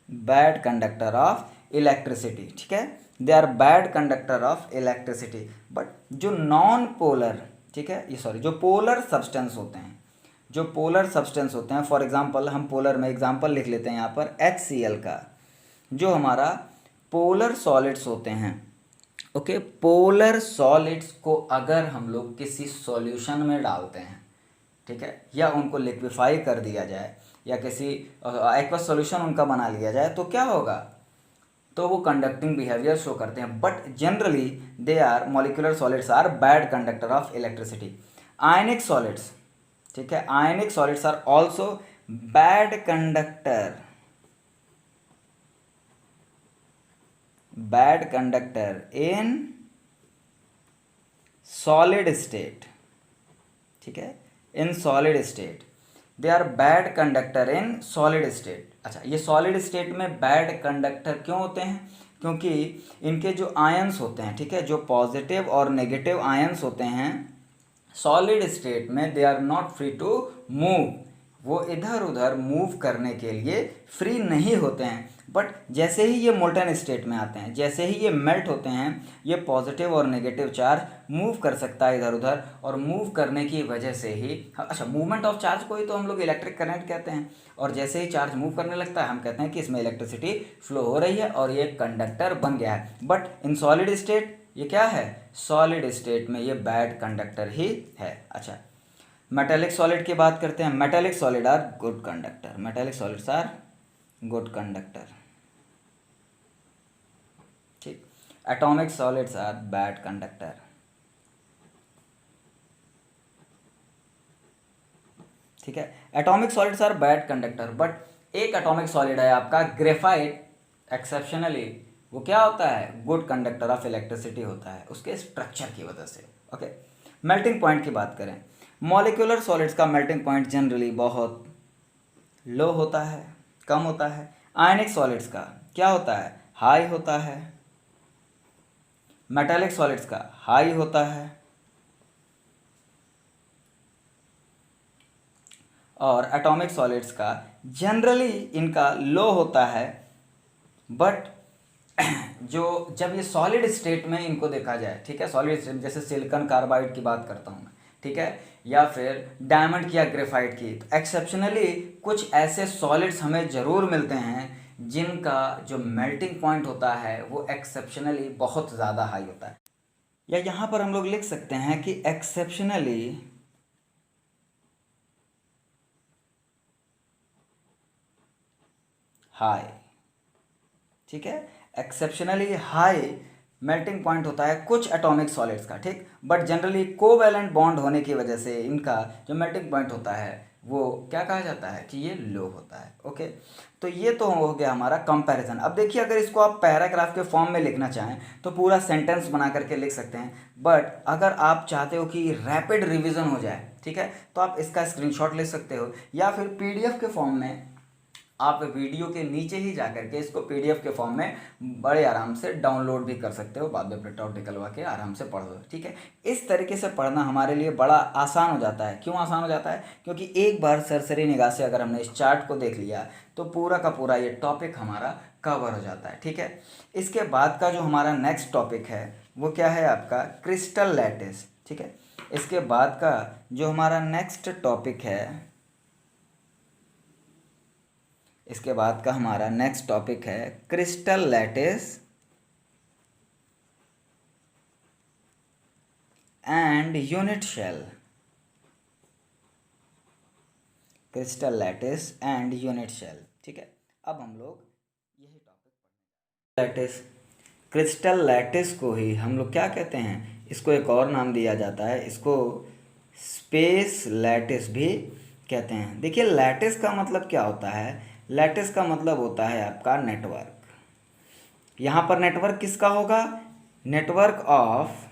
bad conductor of electricity, ठीक है, they are bad conductor of electricity. But जो नॉन पोलर, ठीक है, ये सॉरी, जो पोलर सब्सटेंस होते हैं, जो पोलर सब्सटेंस होते हैं, फॉर एग्जांपल हम पोलर में एग्जांपल लिख लेते हैं यहाँ पर HCl का, जो हमारा पोलर सॉलिड्स होते हैं, ओके। पोलर सॉलिड्स को अगर हम लोग किसी सॉल्यूशन में डालते हैं, ठीक है, या उनको लिक्विफाई कर दिया जाए या किसी एक्वस सॉल्यूशन उनका बना लिया जाए तो क्या होगा, तो वो कंडक्टिंग बिहेवियर शो करते हैं। But generally they are, molecular solids are bad conductor of electricity. Ionic solids, ठीक है, ionic solids are also bad conductor, bad conductor in solid state, ठीक है, in solid state they are bad conductor in solid state. अच्छा, ये solid state में bad conductor क्यों होते हैं, क्योंकि इनके जो आयंस होते हैं, ठीक है, जो पॉजिटिव और नेगेटिव आयंस होते हैं सॉलिड स्टेट में, they are not free to move, वो इधर उधर मूव करने के लिए फ्री नहीं होते हैं। बट जैसे ही ये मोल्टन स्टेट में आते हैं, जैसे ही ये मेल्ट होते हैं, ये पॉजिटिव और नेगेटिव चार्ज मूव कर सकता है इधर उधर, और मूव करने की वजह से ही, अच्छा, मूवमेंट ऑफ चार्ज को ही तो हम लोग इलेक्ट्रिक करंट कहते हैं, और जैसे ही चार्ज मूव करने लगता है हम कहते हैं कि इसमें इलेक्ट्रिसिटी फ्लो हो रही है और ये कंडक्टर बन गया है। बट इन सॉलिड स्टेट ये क्या है, सॉलिड स्टेट में ये बैड कंडक्टर ही है। अच्छा, मेटेलिक सॉलिड की बात करते हैं। Metallic solid are good conductor, metallic solids are good conductor, ठीक। Atomic solids are bad conductor, ठीक है। Atomic solids are bad conductor, but एक एटॉमिक सॉलिड है आपका ग्रेफाइट, एक्सेप्शनली वो क्या होता है, गुड कंडक्टर ऑफ इलेक्ट्रिसिटी होता है, उसके स्ट्रक्चर की वजह से, ओके। मेल्टिंग पॉइंट की बात करें, मॉलिक्यूलर सॉलिड्स का मेल्टिंग पॉइंट जनरली बहुत लो होता है, कम होता है। आयनिक सॉलिड्स का क्या होता है, हाई होता है। मेटालिक सॉलिड्स का हाई होता है, और एटॉमिक सॉलिड्स का जनरली इनका लो होता है। बट जो जब ये सॉलिड स्टेट में इनको देखा जाए, ठीक है, सॉलिड स्टेट जैसे सिलिकॉन कार्बाइड की बात करता हूँ मैं, ठीक है, या फिर डायमंड की या ग्रेफाइट की, तो एक्सेप्शनली कुछ ऐसे सॉलिड्स हमें ज़रूर मिलते हैं जिनका जो मेल्टिंग पॉइंट होता है वो एक्सेप्शनली बहुत ज़्यादा हाई होता है। या यहाँ पर हम लोग लिख सकते हैं कि एक्सेप्शनली हाई, ठीक है, एक्सेप्शनली हाई मेल्टिंग पॉइंट होता है कुछ एटॉमिक सॉलिड्स का, ठीक। बट जनरली कोवैलेंट बॉन्ड होने की वजह से इनका जो मेल्टिंग पॉइंट होता है वो क्या कहा जाता है कि ये लो होता है। ओके, तो ये तो हो गया हमारा कंपैरिजन। अब देखिए, अगर इसको आप पैराग्राफ के फॉर्म में लिखना चाहें तो पूरा सेंटेंस बना करके लिख सकते हैं, बट अगर आप चाहते हो कि रैपिड रिवीजन हो जाए, ठीक है, तो आप इसका स्क्रीनशॉट ले सकते हो, या फिर पीडीएफ के फॉर्म में आप वीडियो के नीचे ही जा करके इसको पीडीएफ के फॉर्म में बड़े आराम से डाउनलोड भी कर सकते हो, बाद में प्रिंट आउट निकलवा के आराम से पढ़ लो, ठीक है। इस तरीके से पढ़ना हमारे लिए बड़ा आसान हो जाता है। क्यों आसान हो जाता है? क्योंकि एक बार सरसरी निगाह से अगर हमने इस चार्ट को देख लिया तो पूरा का पूरा ये टॉपिक हमारा कवर हो जाता है, ठीक है। इसके बाद का जो हमारा नेक्स्ट टॉपिक है वो क्या है आपका? क्रिस्टल लैटिस, ठीक है। इसके बाद का जो हमारा नेक्स्ट टॉपिक है, इसके बाद का हमारा नेक्स्ट टॉपिक है crystal lattice and unit cell. Crystal lattice and unit cell, ठीक है। अब हम लोग यही टॉपिक लैटिस, क्रिस्टल लैटिस को ही हम लोग क्या कहते हैं? इसको एक और नाम दिया जाता है, इसको स्पेस लैटिस भी कहते हैं। देखिए, लैटिस का मतलब क्या होता है? लैटिस का मतलब होता है आपका नेटवर्क। यहाँ पर नेटवर्क किसका होगा? Network of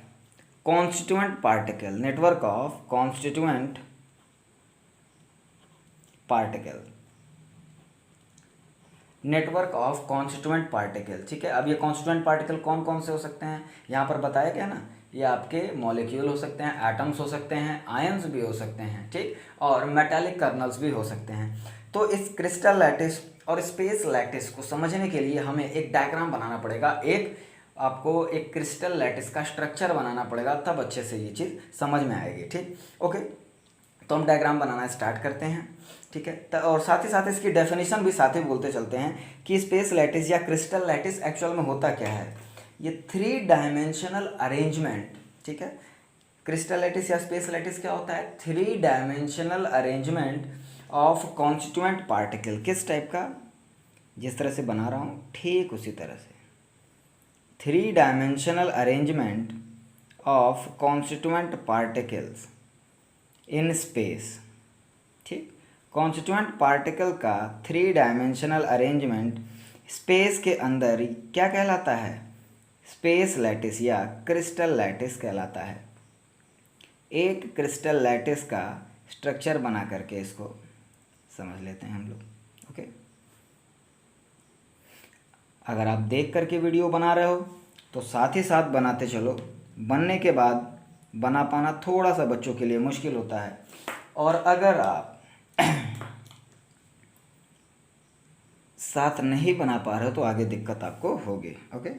constituent particle, network of constituent particle, network of constituent particle, ठीक है। अब ये कॉन्स्टिट्यूएंट पार्टिकल कौन कौन से हो सकते हैं? यहाँ पर बताया गया ना, ये आपके मॉलिक्यूल हो सकते हैं, एटम्स हो सकते हैं, आयंस भी हो सकते हैं, ठीक, और मेटालिक कर्नल्स भी हो सकते हैं। तो इस क्रिस्टल लैटिस और स्पेस लैटिस को समझने के लिए हमें एक डायग्राम बनाना पड़ेगा, आपको एक क्रिस्टल लैटिस का स्ट्रक्चर बनाना पड़ेगा, तब अच्छे से ये चीज़ समझ में आएगी, ठीक। ओके, तो हम डायग्राम बनाना स्टार्ट करते हैं, ठीक है। और साथ ही साथ इसकी डेफिनेशन भी साथ ही बोलते चलते हैं कि स्पेस लैटिस या क्रिस्टल लैटिस एक्चुअल में होता क्या है। ये 3 डायमेंशनल अरेंजमेंट, ठीक है। क्रिस्टल लैटिस या स्पेस लैटिस क्या होता है? 3 dimensional arrangement of constituent particle. किस टाइप का? जिस तरह से बना रहा हूँ ठीक उसी तरह से। 3 dimensional arrangement of constituent particles in space, ठीक। कॉन्स्टिट्यूएंट पार्टिकल का 3 डायमेंशनल अरेंजमेंट स्पेस के अंदर क्या कहलाता है? स्पेस लैटिस या क्रिस्टल लैटिस कहलाता है। एक क्रिस्टल लैटिस का स्ट्रक्चर बना करके इसको समझ लेते हैं हम लोग, ओके। अगर आप देख करके वीडियो बना रहे हो तो साथ ही साथ बनाते चलो, बनने के बाद बना पाना थोड़ा सा बच्चों के लिए मुश्किल होता है, और अगर आप साथ नहीं बना पा रहे हो तो आगे दिक्कत आपको होगी, ओके।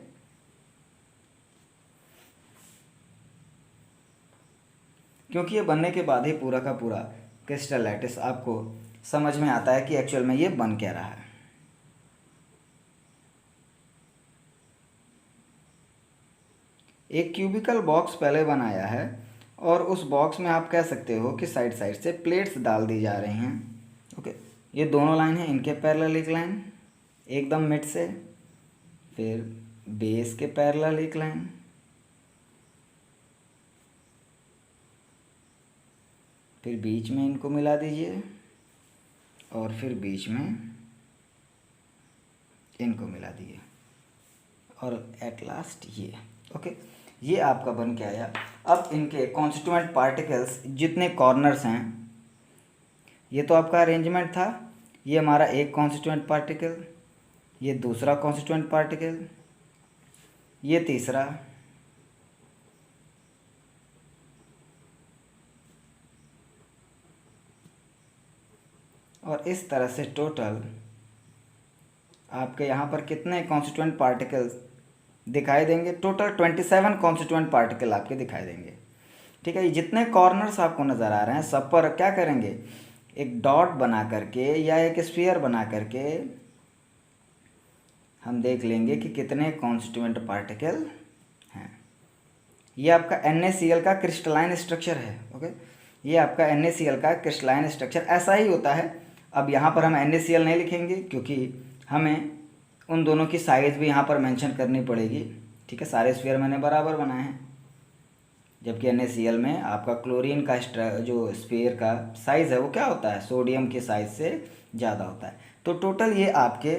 क्योंकि ये बनने के बाद ही पूरा का पूरा क्रिस्टल लैटिस आपको समझ में आता है कि एक्चुअल में ये बन क्या रहा है। एक क्यूबिकल बॉक्स पहले बनाया है और उस बॉक्स में आप कह सकते हो कि साइड साइड से प्लेट्स डाल दी जा रही हैं, ओके। ये दोनों लाइन हैं, इनके पैरेलल एक लाइन एकदम मिड से, फिर बेस के पैरेलल एक लाइन, फिर बीच में इनको मिला दीजिए और फिर बीच में इनको मिला दिए, और एट लास्ट ये, ओके। ये आपका बन के आया। अब इनके कॉन्स्टिट्यूएंट पार्टिकल्स जितने कॉर्नर्स हैं, ये तो आपका अरेंजमेंट था। ये हमारा एक कॉन्स्टिट्यूएंट पार्टिकल, ये दूसरा कॉन्स्टिट्यूएंट पार्टिकल, ये तीसरा, और इस तरह से टोटल आपके यहाँ पर कितने कॉन्स्टिट्यूएंट पार्टिकल्स दिखाई देंगे? टोटल 27 कॉन्स्टिट्यूएंट पार्टिकल आपके दिखाई देंगे, ठीक है। ये जितने कॉर्नर्स आपको नज़र आ रहे हैं सब पर क्या करेंगे? एक डॉट बना करके या एक स्फीयर बना करके हम देख लेंगे कि कितने कॉन्स्टिट्यूएंट पार्टिकल हैं। ये आपका NaCl का क्रिस्टलाइन स्ट्रक्चर है, ओके। ये आपका NaCl का क्रिस्टलाइन स्ट्रक्चर ऐसा ही होता है। अब यहाँ पर हम NaCl नहीं लिखेंगे क्योंकि हमें उन दोनों की साइज़ भी यहाँ पर मेंशन करनी पड़ेगी, ठीक है, सारे स्फीयर मैंने बराबर बनाए हैं, जबकि NaCl में आपका क्लोरीन का जो स्फीयर का साइज़ है वो क्या होता है, सोडियम के साइज़ से ज़्यादा होता है। तो टोटल ये आपके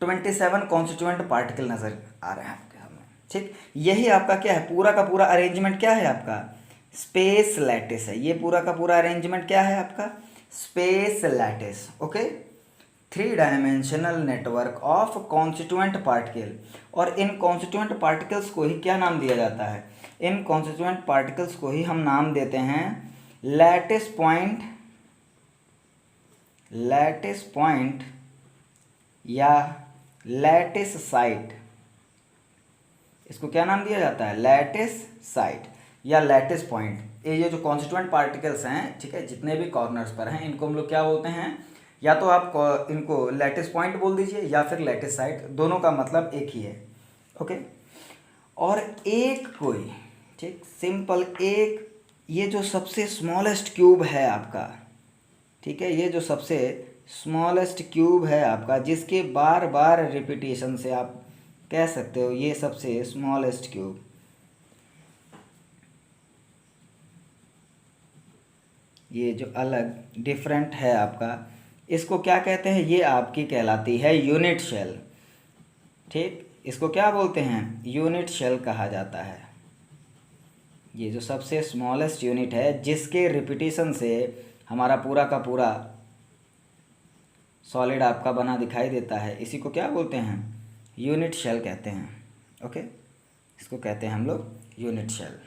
27 कॉन्स्टिट्यूएंट पार्टिकल नज़र आ रहे हैं आपके सामने। ठीक, यही आपका क्या है, पूरा का पूरा अरेंजमेंट क्या है आपका, स्पेस लैटिस है। ये पूरा का पूरा अरेंजमेंट क्या है आपका, space lattice. Okay, 3 dimensional network of constituent particle. और इन कॉन्स्टिट्यूएंट पार्टिकल्स को ही क्या नाम दिया जाता है, इन कॉन्स्टिट्यूएंट पार्टिकल्स को ही हम नाम देते हैं लैटिस पॉइंट या लैटिस साइट। इसको क्या नाम दिया जाता है, लैटिस साइट या लैटिस पॉइंट। ये जो कॉन्स्टिट्यूएंट पार्टिकल्स हैं, ठीक है, जितने भी कॉर्नर्स पर हैं, इनको हम लोग क्या बोलते हैं, या तो आप इनको लैटिस पॉइंट बोल दीजिए या फिर लैटिस साइट, दोनों का मतलब एक ही है। ओके, और एक कोई, ठीक, सिंपल एक, ये जो सबसे स्मॉलेस्ट क्यूब है आपका, ठीक है, ये जो सबसे स्मॉलेस्ट क्यूब है आपका, जिसके बार बार रिपीटेशन से आप कह सकते हो ये सबसे स्मॉलेस्ट क्यूब, ये जो अलग डिफरेंट है आपका, इसको क्या कहते हैं, ये आपकी कहलाती है यूनिट शेल। ठीक, इसको क्या बोलते हैं, यूनिट शेल कहा जाता है। ये जो सबसे स्मॉलेस्ट यूनिट है, जिसके रिपीटेशन से हमारा पूरा का पूरा सॉलिड आपका बना दिखाई देता है, इसी को क्या बोलते हैं, यूनिट शेल कहते हैं। ओके, इसको कहते हैं हम लोग यूनिट शेल।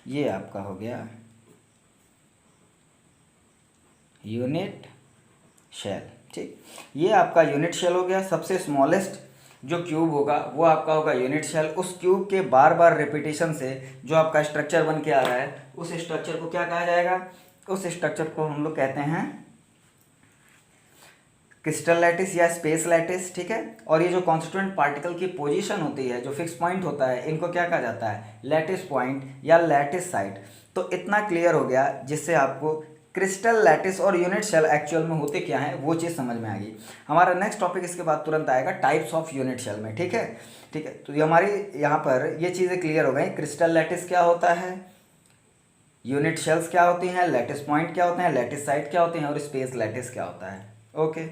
ये आपका हो गया यूनिट शेल। ठीक, ये आपका यूनिट शेल हो गया। सबसे स्मॉलेस्ट जो क्यूब होगा वो आपका होगा यूनिट शेल। उस क्यूब के बार बार रिपीटेशन से जो आपका स्ट्रक्चर बन के आ रहा है, उस स्ट्रक्चर को क्या कहा जाएगा, उस स्ट्रक्चर को हम लोग कहते हैं क्रिस्टल लैटिस या स्पेस लैटिस। ठीक है, और ये जो कॉन्स्टिट्यूएंट पार्टिकल की पोजीशन होती है, जो फिक्स पॉइंट होता है, इनको क्या कहा जाता है, लैटिस पॉइंट या लैटिस साइट। तो इतना क्लियर हो गया, जिससे आपको क्रिस्टल लैटिस और यूनिट शेल एक्चुअल में होते क्या हैं वो चीज़ समझ में आ गई। हमारा नेक्स्ट टॉपिक इसके बाद तुरंत आएगा टाइप्स ऑफ यूनिट शेल में। ठीक है, ठीक है, तो ये हमारी यहाँ पर ये चीज़ें क्लियर हो गई। क्रिस्टल लैटिस क्या होता है, यूनिट शेल्स क्या होती हैं, लैटिस पॉइंट क्या होते हैं, लैटिस साइट क्या होती हैं, और स्पेस लैटिस क्या होता है। ओके,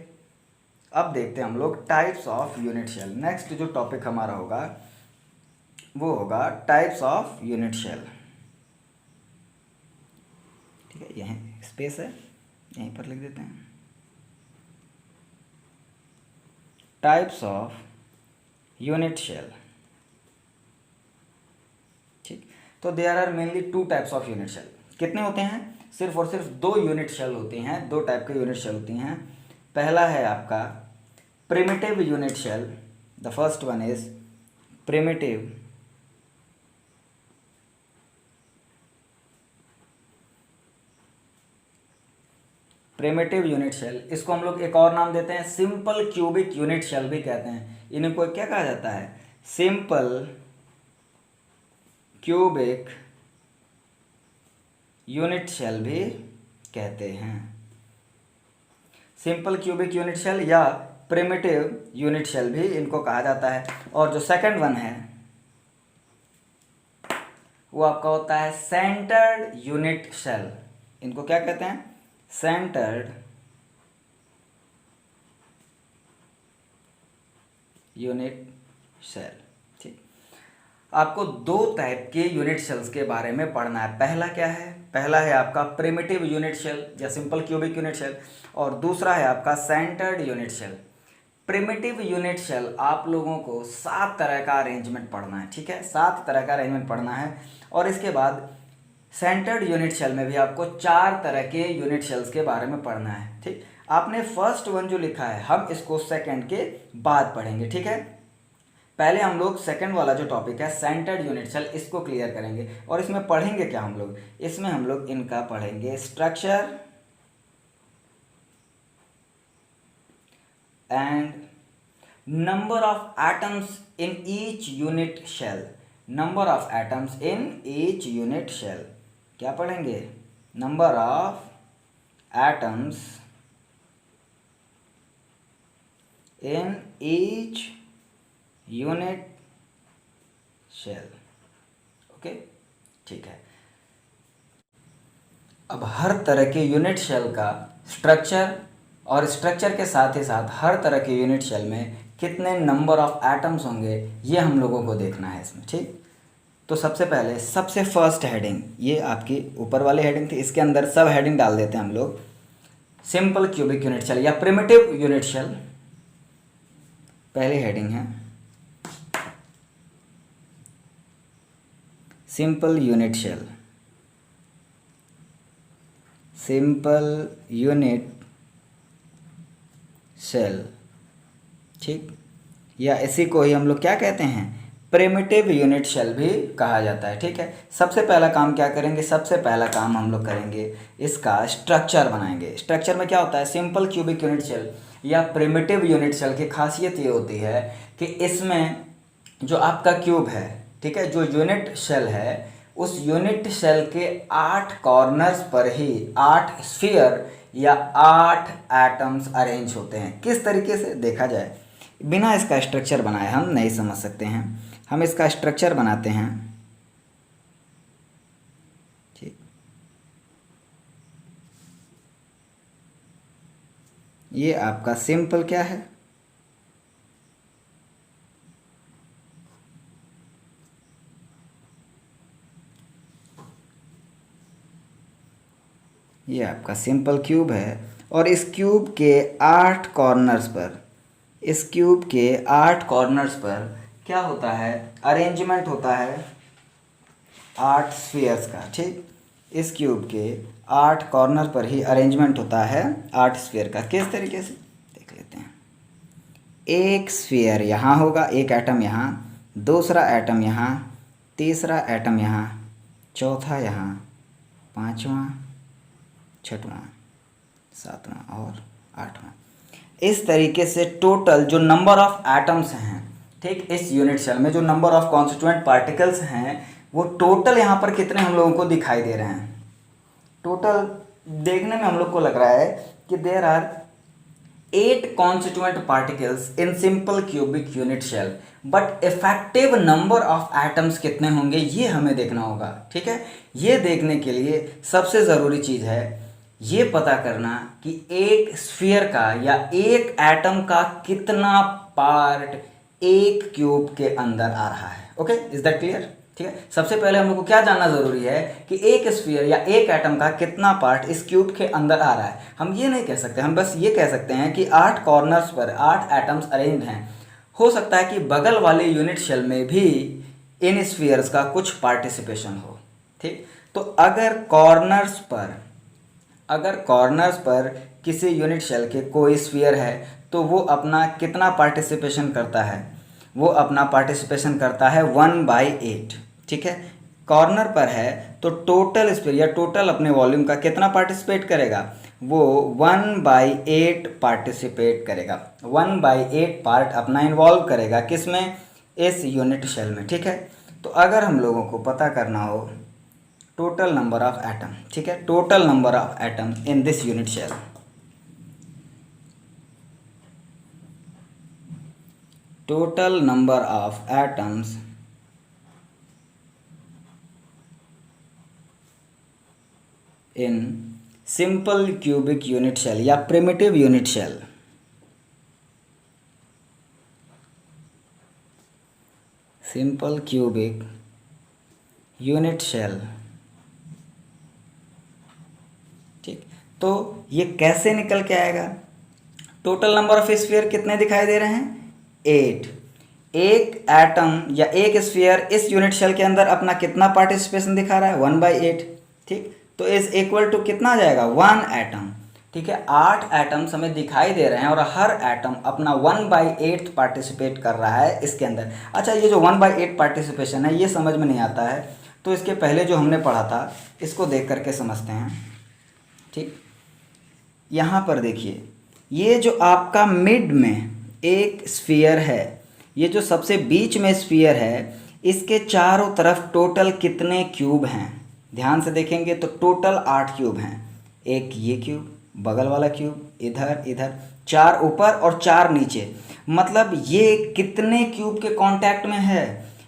अब देखते हैं हम लोग types of unit cell. Next जो टॉपिक हमारा होगा वो होगा टाइप्स ऑफ यूनिट शेल। ठीक है, यहीं स्पेस है, यहीं पर लिख देते हैं टाइप्स ऑफ यूनिट शेल। ठीक, तो there are mainly 2 types of unit cell. कितने होते हैं, सिर्फ और सिर्फ 2 यूनिट शेल होती हैं, 2 टाइप के यूनिट शेल होती हैं। पहला है आपका primitive unit cell. The first one is primitive unit cell. इसको हम लोग एक और नाम देते हैं सिंपल क्यूबिक यूनिट शेल भी कहते हैं। इनको क्या कहा जाता है, सिंपल क्यूबिक यूनिट शेल भी कहते हैं। सिंपल क्यूबिक यूनिट शेल या प्रिमिटिव यूनिट शेल भी इनको कहा जाता है। और जो सेकंड वन है वो आपका होता है सेंटर्ड यूनिट शेल। इनको क्या कहते हैं, सेंटर्ड यूनिट शेल। ठीक, आपको 2 टाइप के यूनिट शेल्स के बारे में पढ़ना है। पहला क्या है, पहला है आपका प्रिमिटिव यूनिट शेल या सिंपल क्यूबिक यूनिट शेल, और दूसरा है आपका centred unit cell. Primitive unit cell आप लोगों को 7 तरह का अरेंजमेंट पढ़ना है। ठीक है, 7 तरह का अरेंजमेंट पढ़ना है। और इसके बाद सेंटर्ड यूनिट शेल में भी आपको 4 तरह के यूनिट शेल्स के बारे में पढ़ना है। ठीक, आपने फर्स्ट वन जो लिखा है हम इसको सेकंड के बाद पढ़ेंगे। ठीक है, पहले हम लोग सेकंड वाला जो टॉपिक है सेंटर्ड यूनिट शेल, इसको क्लियर करेंगे। और इसमें पढ़ेंगे क्या हम लोग, इसमें हम लोग इनका पढ़ेंगे structure and number of atoms in each unit cell. Number of atoms in each unit cell क्या पढ़ेंगे, number of atoms in each unit shell। Okay, ठीक है। अब हर तरह के यूनिट शेल का स्ट्रक्चर और स्ट्रक्चर के साथ ही साथ हर तरह के यूनिट शेल में कितने नंबर ऑफ एटम्स होंगे ये हम लोगों को देखना है इसमें, ठीक। तो सबसे पहले सबसे फर्स्ट हेडिंग, ये आपकी ऊपर वाली हेडिंग थी, इसके अंदर सब हेडिंग डाल देते हैं हम लोग। सिंपल क्यूबिक यूनिट शेल या प्रिमिटिव यूनिट शेल पहली हेडिंग है। Simple unit cell, simple unit cell, ठीक। या इसी को ही हम लोग क्या कहते हैं, प्रिमिटिव यूनिट शेल भी कहा जाता है, ठीक है। सबसे पहला काम क्या करेंगे, सबसे पहला काम हम लोग करेंगे इसका स्ट्रक्चर बनाएंगे। स्ट्रक्चर में क्या होता है, सिंपल क्यूबिक यूनिट शेल या प्रिमिटिव यूनिट शेल की खासियत ये होती है कि इसमें जो आपका क्यूब है, ठीक है, जो यूनिट शेल है, उस यूनिट शेल के 8 कॉर्नर्स पर ही 8 स्फीयर या 8 एटम्स अरेंज होते हैं। किस तरीके से देखा जाए, बिना इसका स्ट्रक्चर बनाए हम नहीं समझ सकते हैं। हम इसका स्ट्रक्चर बनाते हैं, ठीक। ये आपका सिंपल क्या है, ये आपका सिंपल क्यूब है और इस क्यूब के 8 कॉर्नर्स पर, इस क्यूब के 8 कॉर्नर्स पर क्या होता है, अरेंजमेंट होता है 8 स्फीयर्स का, ठीक। इस क्यूब के 8 कॉर्नर पर ही अरेंजमेंट होता है 8 स्फीयर का। किस तरीके से देख लेते हैं। एक स्फीयर यहाँ होगा, एक एटम यहाँ, दूसरा एटम यहाँ, तीसरा एटम यहाँ, चौथा यहाँ, पाँचवा, छठवां, सातवां और आठवां। इस तरीके से टोटल जो नंबर ऑफ एटम्स हैं, ठीक, इस यूनिट सेल में जो नंबर ऑफ कॉन्स्टिट्यूएंट पार्टिकल्स हैं वो टोटल यहाँ पर कितने हम लोगों को दिखाई दे रहे हैं। टोटल देखने में हम लोग को लग रहा है कि there are 8 constituent particles in simple cubic unit cell, but effective number of atoms कितने होंगे ये हमें देखना होगा, ठीक है। ये देखने के लिए सबसे ज़रूरी चीज़ है ये पता करना कि एक स्फीयर का या एक एटम का कितना पार्ट एक क्यूब के अंदर आ रहा है। ओके, इज दैट क्लियर, ठीक है। सबसे पहले हम लोग को क्या जानना ज़रूरी है कि एक स्फीयर या एक एटम का कितना पार्ट इस क्यूब के अंदर आ रहा है। हम ये नहीं कह सकते, हम बस ये कह सकते हैं कि 8 कॉर्नर्स पर 8 एटम्स अरेंज हैं। हो सकता है कि बगल वाले यूनिट शेल में भी इन स्फीयर्स का कुछ पार्टिसिपेशन हो, ठीक। तो अगर कॉर्नर्स पर किसी यूनिट शेल के कोई स्फीयर है तो वो अपना कितना पार्टिसिपेशन करता है, वो अपना पार्टिसिपेशन करता है 1/8, ठीक है। कॉर्नर पर है तो टोटल स्फीयर या टोटल अपने वॉल्यूम का कितना पार्टिसिपेट करेगा, वो 1/8 पार्टिसिपेट करेगा। 1/8 पार्ट अपना इन्वॉल्व करेगा किसमें, इस यूनिट शेल में, ठीक है। तो अगर हम लोगों को पता करना हो टोटल नंबर ऑफ एटम, ठीक है, total number of atom in this unit cell, total number of atoms in simple cubic unit cell या primitive unit cell, simple cubic unit cell, ठीक। तो ये कैसे निकल के आएगा, टोटल नंबर ऑफ स्फीयर कितने दिखाई दे रहे हैं, 8। एक एटम या एक स्फीयर इस यूनिट शेल के अंदर अपना कितना पार्टिसिपेशन दिखा रहा है, 1/8, ठीक। तो इज इक्वल टू कितना आ जाएगा, 1 एटम, ठीक है। 8 एटम्स हमें दिखाई दे रहे हैं और हर एटम अपना 1/8 पार्टिसिपेट कर रहा है इसके अंदर। अच्छा, ये जो 1/8 पार्टिसिपेशन है ये समझ में नहीं आता है, तो इसके पहले जो हमने पढ़ा था इसको देख करके समझते हैं, ठीक। यहाँ पर देखिए, ये जो आपका मिड में एक स्फीयर है, ये जो सबसे बीच में स्फीयर है, इसके चारों तरफ टोटल कितने क्यूब हैं, ध्यान से देखेंगे तो टोटल 8 क्यूब हैं। एक ये क्यूब, बगल वाला क्यूब, इधर इधर, 4 ऊपर और 4 नीचे। मतलब ये कितने क्यूब के कांटेक्ट में है?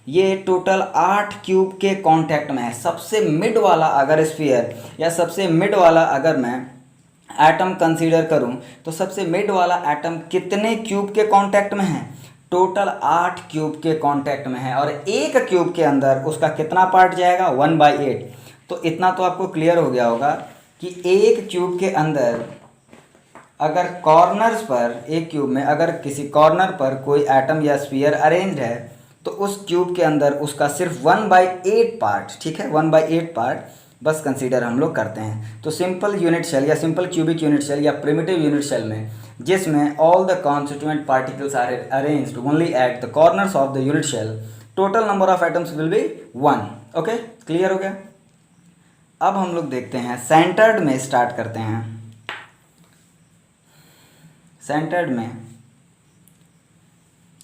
ये टोटल 8 क्यूब के कांटेक्ट में है। सबसे मिड वाला अगर स्फीयर या सबसे मिड वाला अगर मैं एटम कंसीडर करूं तो सबसे मिड वाला एटम कितने क्यूब के कांटेक्ट में है? टोटल 8 क्यूब के कांटेक्ट में है। और एक क्यूब के अंदर उसका कितना पार्ट जाएगा? 1/8। तो इतना तो आपको क्लियर हो गया होगा कि एक क्यूब के अंदर अगर कॉर्नर्स पर, एक क्यूब में अगर किसी कॉर्नर पर कोई एटम या स्फीयर अरेंज्ड है तो उस क्यूब के अंदर उसका सिर्फ 1/8 पार्ट, ठीक है, 1/8 पार्ट बस कंसीडर हम लोग करते हैं। तो सिंपल यूनिट सेल या सिंपल क्यूबिक यूनिट सेल या प्रिमिटिव यूनिट सेल में, जिसमें all the constituent particles are arranged only at the corners of the unit cell, total number of atoms will be 1। Okay, clear हो गया? अब हम लोग देखते हैं सेंटर्ड में, स्टार्ट करते हैं। सेंटर्ड में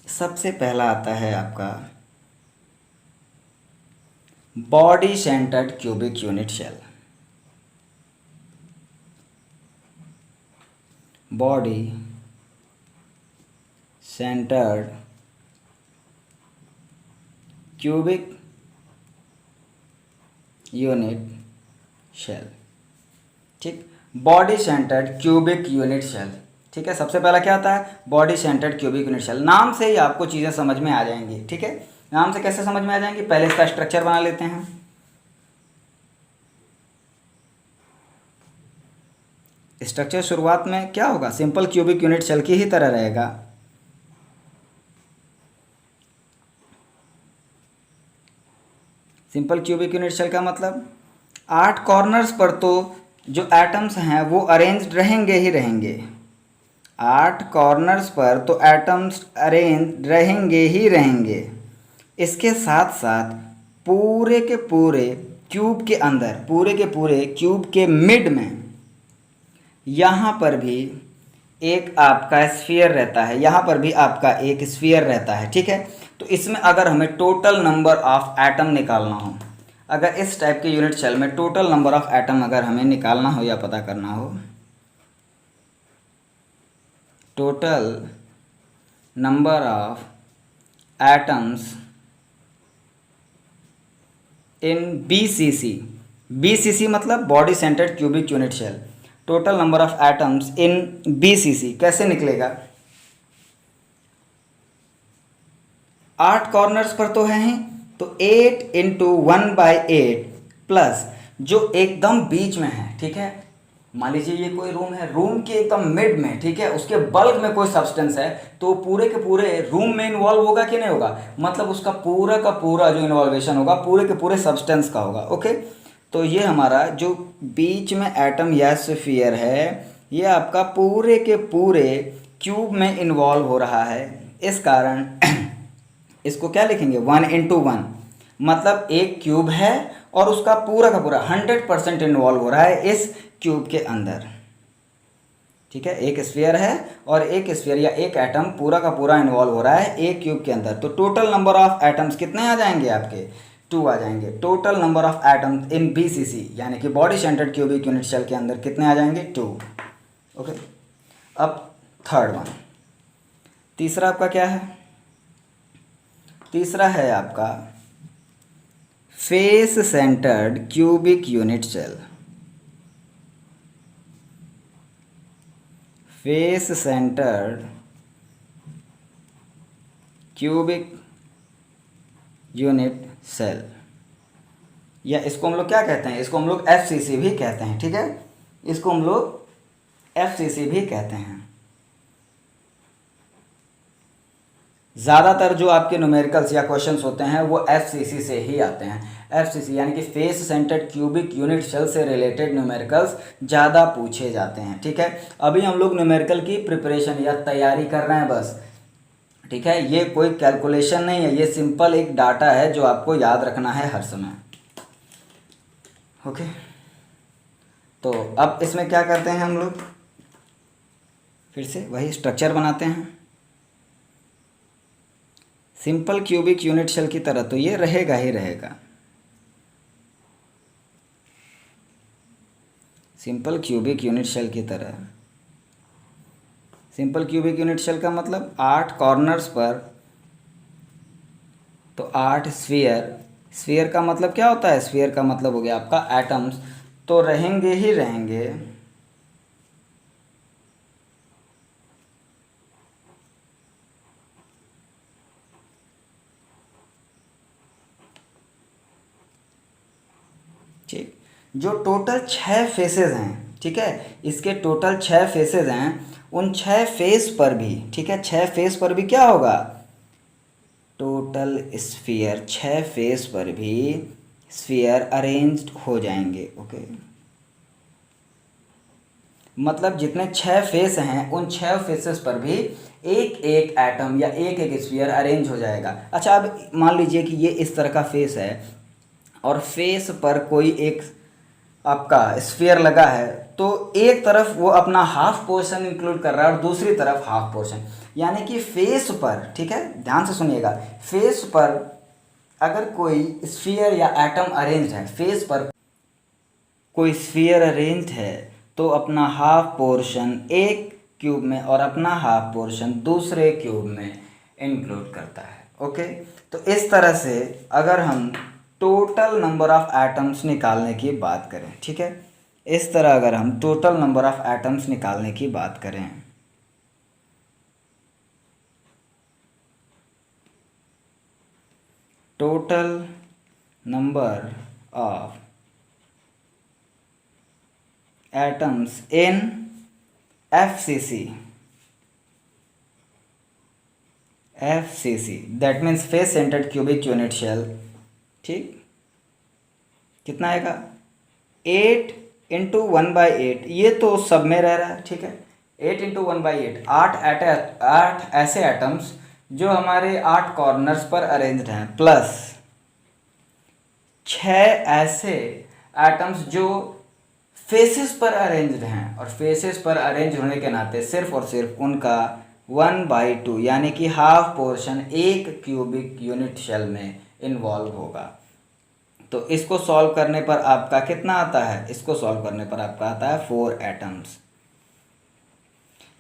सबसे पहला आता है आपका body centred cubic unit cell. Body centred cubic unit cell, ठीक, body centred cubic unit cell, ठीक है। सबसे पहला क्या आता है? Body centred cubic unit cell. नाम से ही आपको चीज़ें समझ में आ जाएंगी, ठीक है। नाम से कैसे समझ में आ जाएंगी? पहले इसका स्ट्रक्चर बना लेते हैं। स्ट्रक्चर शुरुआत में क्या होगा? सिंपल क्यूबिक यूनिट सेल की ही तरह रहेगा। सिंपल क्यूबिक यूनिट सेल का मतलब 8 कॉर्नर्स पर तो जो एटम्स हैं वो अरेंज्ड रहेंगे ही रहेंगे। 8 कॉर्नर्स पर तो एटम्स अरेंज रहेंगे ही रहेंगे। इसके साथ साथ पूरे के पूरे क्यूब के अंदर, पूरे के पूरे क्यूब के मिड में यहाँ पर भी एक आपका स्फीयर रहता है, यहाँ पर भी आपका एक स्फीयर रहता है, ठीक है। तो इसमें अगर हमें टोटल नंबर ऑफ एटम निकालना हो, अगर इस टाइप के यूनिट सेल में टोटल नंबर ऑफ एटम अगर हमें निकालना हो या पता करना हो, total number of atoms in BCC, BCC मतलब body centred cubic unit cell, total number of atoms in BCC कैसे निकलेगा? 8 कॉर्नर्स पर तो है ही, तो 8 × 1/8 प्लस जो एकदम बीच में है, ठीक है। मान लीजिए ये कोई रूम है, रूम के एकदम मिड में, ठीक है, उसके बल्क में कोई सब्सटेंस है, तो पूरे के पूरे रूम में इन्वॉल्व होगा कि नहीं होगा? मतलब उसका पूरा का पूरा जो इन्वॉल्वेशन होगा पूरे के पूरे सब्सटेंस का होगा। ओके, तो ये हमारा जो बीच में एटम या स्फीयर है ये आपका पूरे के पूरे क्यूब में इन्वॉल्व हो रहा है। इस कारण इसको क्या लिखेंगे? 1 × 1, मतलब एक क्यूब है और उसका पूरा का पूरा 100% इन्वॉल्व हो रहा है इस क्यूब के अंदर, ठीक है। एक स्फीयर है और एक स्फीयर या एक एटम पूरा का पूरा इन्वॉल्व हो रहा है एक क्यूब के अंदर। तो टोटल नंबर ऑफ एटम्स कितने आ जाएंगे आपके? 2 आ जाएंगे। Total number of atoms in BCC यानी कि body centred cubic unit cell के अंदर कितने आ जाएंगे? 2। ओके, अब थर्ड वन, तीसरा आपका क्या है? तीसरा है आपका face centred cubic unit cell. Face centred cubic unit cell, या इसको हम लोग क्या कहते हैं? इसको हम लोग FCC भी कहते हैं, ठीक है। इसको हम लोग FCC भी कहते हैं। ज़्यादातर जो आपके न्यूमेरिकल्स या क्वेश्चंस होते हैं वो FCC से ही आते हैं। FCC यानी कि face centred cubic unit cell से रिलेटेड न्यूमेरिकल्स ज़्यादा पूछे जाते हैं, ठीक है। अभी हम लोग न्यूमेरिकल की प्रिपरेशन या तैयारी कर रहे हैं बस, ठीक है। ये कोई कैलकुलेशन नहीं है, ये सिंपल एक डाटा है जो आपको याद रखना है हर समय। ओके, तो अब इसमें क्या करते हैं हम लोग? फिर से वही स्ट्रक्चर बनाते हैं सिंपल क्यूबिक यूनिट सेल की तरह। तो ये रहेगा ही रहेगा। सिंपल क्यूबिक यूनिट शेल की तरह। सिंपल क्यूबिक यूनिट शेल का मतलब 8 कॉर्नर्स पर तो 8 स्फीयर। स्फीयर का मतलब क्या होता है? स्फीयर का मतलब हो गया आपका एटम्स, तो रहेंगे ही रहेंगे। ठीक, जो टोटल 6 फेसेस हैं, ठीक है, इसके टोटल 6 फेसेस हैं, उन 6 फेस पर भी, ठीक है, 6 फेस पर भी क्या होगा? टोटल स्फीयर 6 फेस पर भी स्फीयर अरेंज्ड हो जाएंगे। ओके, मतलब जितने 6 फेस हैं उन 6 फेसेस पर भी एक एक एटम या एक एक स्फीयर अरेंज हो जाएगा। अच्छा, अब मान लीजिए कि ये इस तरह का फेस है और फेस पर कोई एक आपका स्फीयर लगा है, तो एक तरफ वो अपना हाफ पोर्शन इंक्लूड कर रहा है और दूसरी तरफ हाफ पोर्शन, यानी कि फेस पर, ठीक है, ध्यान से सुनिएगा, फेस पर अगर कोई स्फीयर या एटम अरेंज है, फेस पर कोई स्फीयर अरेंज है, तो अपना हाफ पोर्शन एक क्यूब में और अपना हाफ पोर्शन दूसरे क्यूब में इंक्लूड करता है। ओके, तो इस तरह से अगर हम टोटल नंबर ऑफ एटम्स निकालने की बात करें, ठीक है, इस तरह अगर हम टोटल नंबर ऑफ एटम्स निकालने की बात करें, total number of atoms in FCC, that means face centred cubic unit cell, ठीक, कितना आएगा? 8 इंटू 1/8, ये तो सब में रह रहा है, ठीक है, 8 इंटू 1/8, 8 ऐसे एटम्स जो हमारे 8 कॉर्नर्स पर अरेंज्ड हैं, प्लस 6 ऐसे एटम्स जो फेसेस पर अरेंज्ड हैं, और फेसेस पर अरेंज होने के नाते सिर्फ और सिर्फ उनका 1/2 यानी कि हाफ पोर्शन एक क्यूबिक यूनिट शेल में इन्वॉल्व होगा। तो इसको सॉल्व करने पर आपका कितना आता है? इसको सॉल्व करने पर आपका आता है 4 एटम्स,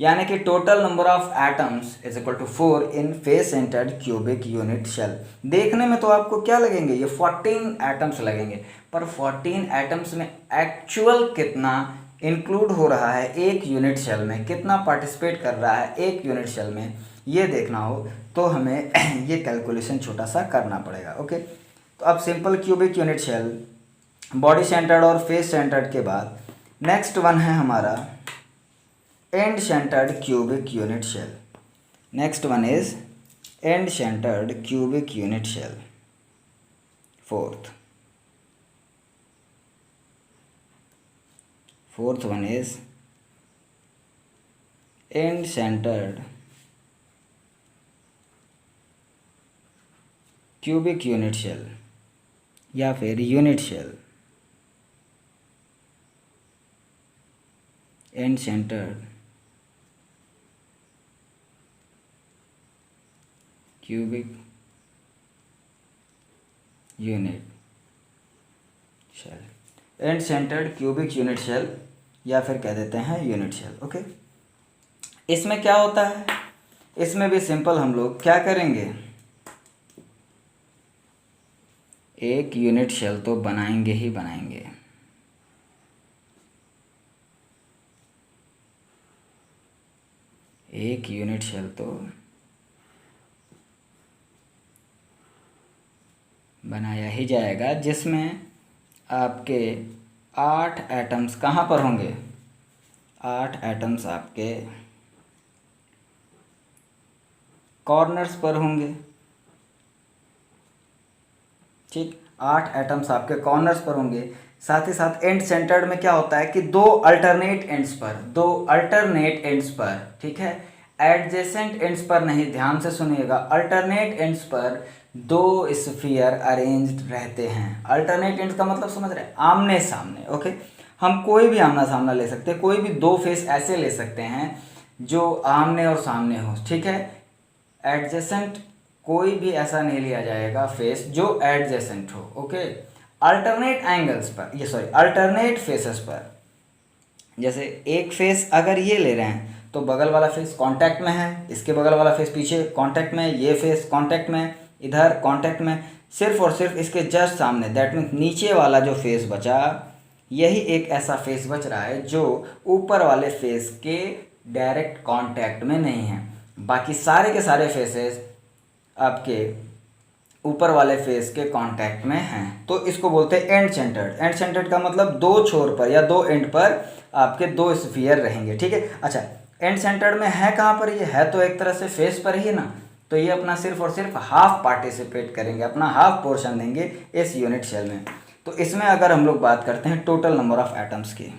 यानी कि total number of atoms is equal to 4 in face centred cubic unit cell. देखने में तो आपको क्या लगेंगे? ये 14 एटम्स लगेंगे, पर 14 एटम्स में एक्चुअल कितना इंक्लूड हो रहा है एक यूनिट शेल में, कितना पार्टिसिपेट कर रहा है एक यूनिट शेल में, ये देखना हो तो हमें ये कैलकुलेशन छोटा सा करना पड़ेगा। ओके, तो अब simple cubic unit cell, body centred और फेस सेंटर्ड के बाद नेक्स्ट वन है हमारा end centered cubic unit shell. Next one is end centered cubic unit shell. Fourth one is end centered cubic unit shell या फिर unit cell, end centered cubic unit cell, end centred cubic unit cell या फिर कह देते हैं unit shell. Okay, इसमें क्या होता है? इसमें भी सिंपल हम लोग क्या करेंगे, एक यूनिट शेल तो बनाएंगे ही बनाएंगे, एक यूनिट शेल तो बनाया ही जाएगा, जिसमें आपके 8 एटम्स कहाँ पर होंगे? 8 एटम्स आपके कॉर्नर्स पर होंगे, ठीक, 8 एटम्स आपके कॉर्नर्स पर होंगे। साथ ही साथ एंड सेंटर्ड में क्या होता है कि दो अल्टरनेट एंड्स पर, ठीक है, एडजेसेंट एंड्स पर नहीं, ध्यान से सुनिएगा, अल्टरनेट एंड्स पर 2 स्फीयर अरेंज्ड रहते हैं। अल्टरनेट एंड्स का मतलब समझ रहे हैं? आमने सामने। ओके, हम कोई भी आमना सामना ले सकते हैं, कोई भी 2 फेस ऐसे ले सकते हैं जो आमने और सामने हो, ठीक है। एडजेसेंट कोई भी ऐसा नहीं लिया जाएगा फेस जो एडजेसेंट हो। ओके, अल्टरनेट एंगल्स पर, ये सॉरी अल्टरनेट फेसेस पर जैसे एक फेस अगर ये ले रहे हैं तो बगल वाला फेस कांटेक्ट में है, इसके बगल वाला फेस पीछे कांटेक्ट में, ये फेस कांटेक्ट में, इधर कांटेक्ट में, सिर्फ और सिर्फ इसके जस्ट सामने, दैट मीन्स नीचे वाला जो फेस बचा, यही एक ऐसा फेस बच रहा है जो ऊपर वाले फेस के डायरेक्ट कांटेक्ट में नहीं है। बाकी सारे के सारे फेसेस आपके ऊपर वाले फेस के कांटेक्ट में हैं, तो इसको बोलते हैं एंड सेंटर्ड। एंड सेंटर्ड का मतलब दो छोर पर या दो एंड पर आपके दो स्फीयर रहेंगे, ठीक है। अच्छा, एंड सेंटर्ड में है कहाँ पर, ये है तो एक तरह से फेस पर ही है ना, तो ये अपना सिर्फ और सिर्फ हाफ पार्टिसिपेट करेंगे, अपना हाफ पोर्शन देंगे इस यूनिट सेल में। तो इसमें अगर हम लोग बात करते हैं टोटल नंबर ऑफ एटम्स की,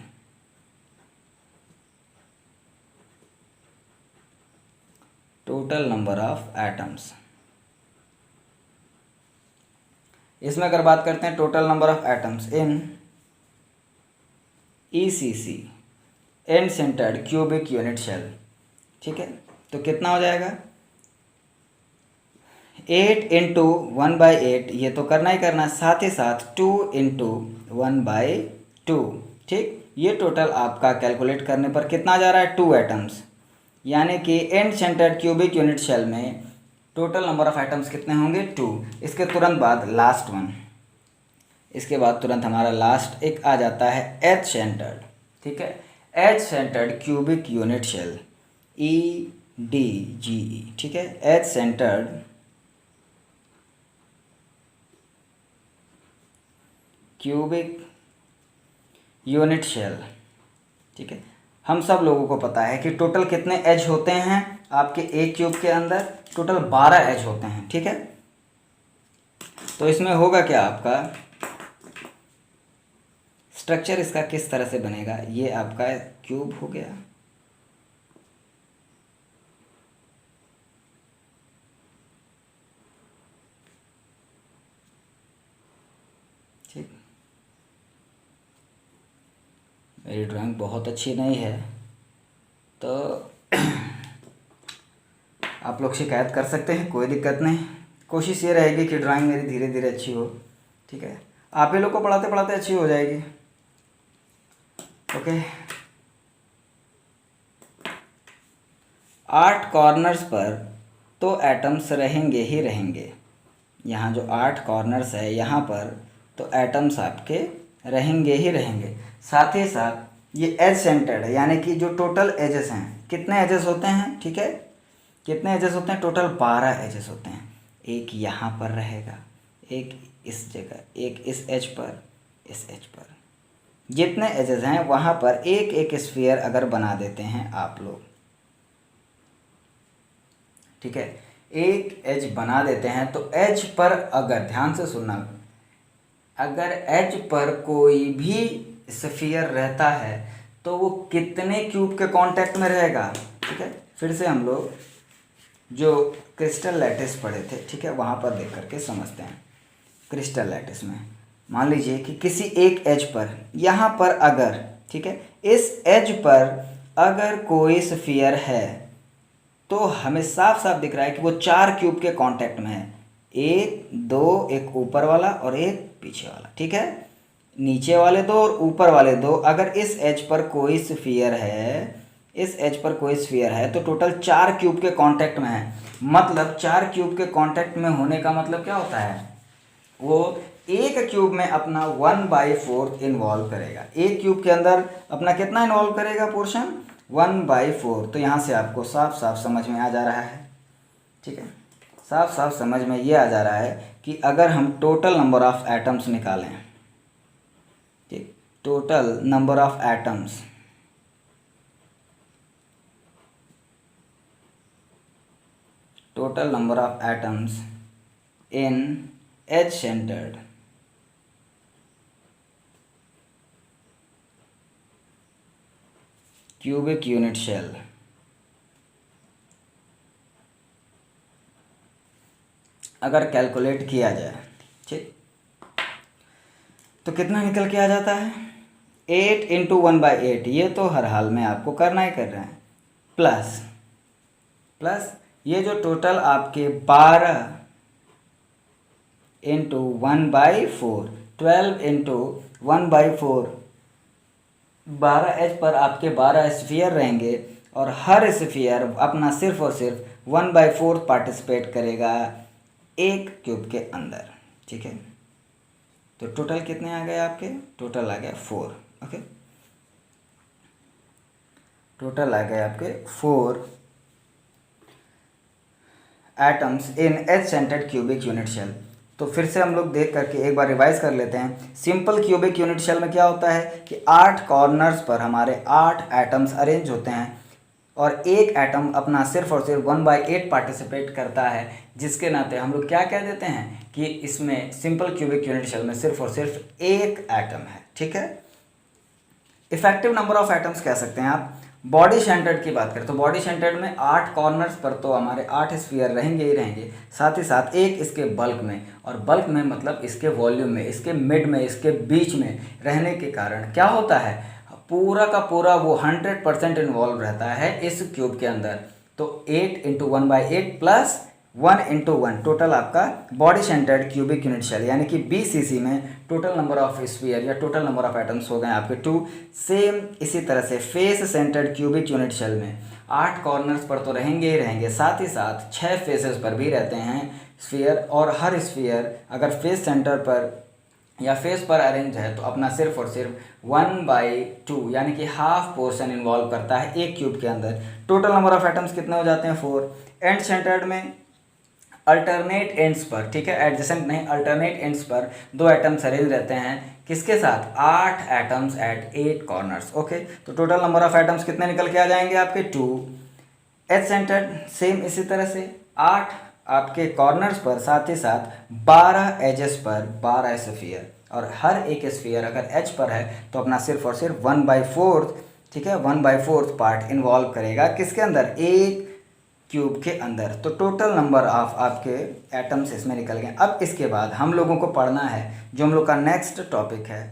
टोटल नंबर ऑफ एटम्स, इसमें अगर बात करते हैं total number of atoms in ECC, end centred cubic unit cell, ठीक है, तो कितना हो जाएगा 8 इंटू 1/8, ये तो करना ही करना, साथ ही साथ 2 इंटू 1/2, ठीक। ये टोटल आपका कैलकुलेट करने पर कितना जा रहा है 2 एटम्स, यानी कि end centred cubic unit cell में टोटल नंबर ऑफ एटम्स कितने होंगे 2। इसके तुरंत बाद लास्ट वन, इसके बाद तुरंत हमारा लास्ट एक आ जाता है H सेंटर्ड, ठीक है, H centred cubic unit cell, EDGE, ठीक है, H centred cubic unit cell, ठीक है। हम सब लोगों को पता है कि टोटल कितने एज होते हैं आपके एक क्यूब के अंदर, टोटल 12 एज होते हैं, ठीक है। तो इसमें होगा क्या, आपका स्ट्रक्चर इसका किस तरह से बनेगा, ये आपका क्यूब हो गया, ठीक। मेरी ड्राइंग बहुत अच्छी नहीं है तो आप लोग शिकायत कर सकते हैं, कोई दिक्कत नहीं। कोशिश ये रहेगी कि ड्राइंग मेरी धीरे धीरे अच्छी हो, ठीक है। आप ही लोग को पढ़ाते पढ़ाते अच्छी हो जाएगी, ओके। 8 कॉर्नर्स पर तो एटम्स रहेंगे ही रहेंगे, यहाँ जो 8 कॉर्नर्स है यहाँ पर तो एटम्स आपके रहेंगे ही रहेंगे। साथ ही साथ ये एज सेंटर्ड है, यानी कि जो टोटल एजेस हैं, कितने एजेस होते हैं, ठीक है, कितने एजेस होते हैं टोटल 12 एजेस होते हैं। एक यहाँ पर रहेगा, एक इस जगह, एक इस एज पर, इस एज पर, जितने एजेस हैं वहाँ पर एक एक स्फीयर अगर बना देते हैं आप लोग, ठीक है, एक एज बना देते हैं तो एज पर अगर ध्यान से सुनना, अगर एज पर कोई भी स्फीयर रहता है तो वो कितने क्यूब के कांटेक्ट में रहेगा, ठीक है। फिर से हम लोग जो क्रिस्टल लैटिस पढ़े थे, ठीक है, वहाँ पर देख करके समझते हैं। क्रिस्टल लैटिस में मान लीजिए कि किसी एक एज पर, यहाँ पर अगर, ठीक है, इस एज पर अगर कोई स्फीयर है तो हमें साफ साफ दिख रहा है कि वो 4 क्यूब के कांटेक्ट में है, 1 2, एक ऊपर वाला और एक पीछे वाला, ठीक है, नीचे वाले 2 और ऊपर वाले 2। अगर इस एज पर कोई स्फीयर है, इस एज पर कोई स्फीयर है तो टोटल 4 क्यूब के कांटेक्ट में है। मतलब 4 क्यूब के कांटेक्ट में होने का मतलब क्या होता है, वो एक क्यूब में अपना 1/4 इन्वॉल्व करेगा, एक क्यूब के अंदर अपना कितना इन्वॉल्व करेगा पोर्शन 1/4। तो यहाँ से आपको साफ साफ समझ में आ जा रहा है, ठीक है, साफ साफ समझ में ये आ जा रहा है कि अगर हम टोटल नंबर ऑफ एटम्स निकालें, ठीक, total number of atoms, total number of atoms in H centered cubic unit shell, अगर कैलकुलेट किया जाए, ठीक, तो कितना निकल के आ जाता है 8 इंटू 1/8, ये तो हर हाल में आपको करना ही कर रहे हैं, प्लस प्लस ये जो टोटल आपके 12 इंटू 1/4, 12 इंटू 1/4, 12H पर आपके 12 स्फीयर रहेंगे और हर स्फीयर अपना सिर्फ और सिर्फ 1/4 पार्टिसिपेट करेगा एक क्यूब के अंदर। ठीक है, तो टोटल कितने आ गए आपके? टोटल आ गया 4। ओके, टोटल आ गए आपके 4 atoms in H centred cubic unit cell. तो फिर से हम लोग देख करके एक बार रिवाइज कर लेते हैं। सिंपल क्यूबिक यूनिट शेल में क्या होता है कि 8 कॉर्नर्स पर हमारे 8 एटम्स अरेंज होते हैं और एक एटम अपना सिर्फ और सिर्फ 1/8 पार्टिसिपेट करता है, जिसके नाते हम लोग क्या कह देते हैं कि इसमें सिंपल क्यूबिक यूनिट शेल में सिर्फ और सिर्फ एक एटम है। ठीक है, इफेक्टिव नंबर ऑफ एटम्स कह सकते हैं आप। बॉडी सेंटर्ड की बात करें तो बॉडी सेंटर्ड में 8 कॉर्नर्स पर तो हमारे 8 स्फीयर रहेंगे ही रहेंगे, साथ ही साथ एक इसके बल्क में, और बल्क में मतलब इसके वॉल्यूम में, इसके मिड में, इसके बीच में रहने के कारण क्या होता है, पूरा का पूरा वो 100% इन्वॉल्व रहता है इस क्यूब के अंदर। तो 8 × 1/8 प्लस 1 × 1 टोटल आपका body centred cubic unit cell यानी कि BCC में टोटल नंबर ऑफ स्फीयर या टोटल नंबर ऑफ एटम्स हो गए आपके 2। सेम इसी तरह से face centred cubic unit cell में 8 कॉर्नर्स पर तो रहेंगे ही रहेंगे, साथ ही साथ 6 फेसेस पर भी रहते हैं स्फीयर, और हर स्फीयर अगर फेस सेंटर पर या फेस पर अरेंज है तो अपना सिर्फ और सिर्फ 1/2 यानी कि हाफ पोर्शन इन्वॉल्व करता है एक क्यूब के अंदर। टोटल नंबर ऑफ एटम्स कितने हो जाते हैं? 4। एंड सेंटर्ड में अल्टरनेट एंड्स पर, ठीक है, एडजेसेंट नहीं, अल्टरनेट एंड्स पर 2 एटम्स अरेंज रहते हैं, किसके साथ? 8 एटम्स एट 8 कॉर्नर्स। ओके, तो टोटल नंबर ऑफ एटम्स कितने निकल के आ जाएंगे आपके? 2। एच सेंटर्ड सेम इसी तरह से 8 आपके कॉर्नर्स पर, साथ ही साथ 12 एजेस पर 12 स्फीयर, और हर एक स्फीयर अगर एच पर है तो अपना सिर्फ और सिर्फ 1/4, ठीक है, 1/4 पार्ट इन्वॉल्व करेगा किसके अंदर? एक क्यूब के अंदर। तो टोटल नंबर ऑफ आपके एटम्स इसमें निकल गए। अब इसके बाद हम लोगों को पढ़ना है जो हम लोग का नेक्स्ट टॉपिक है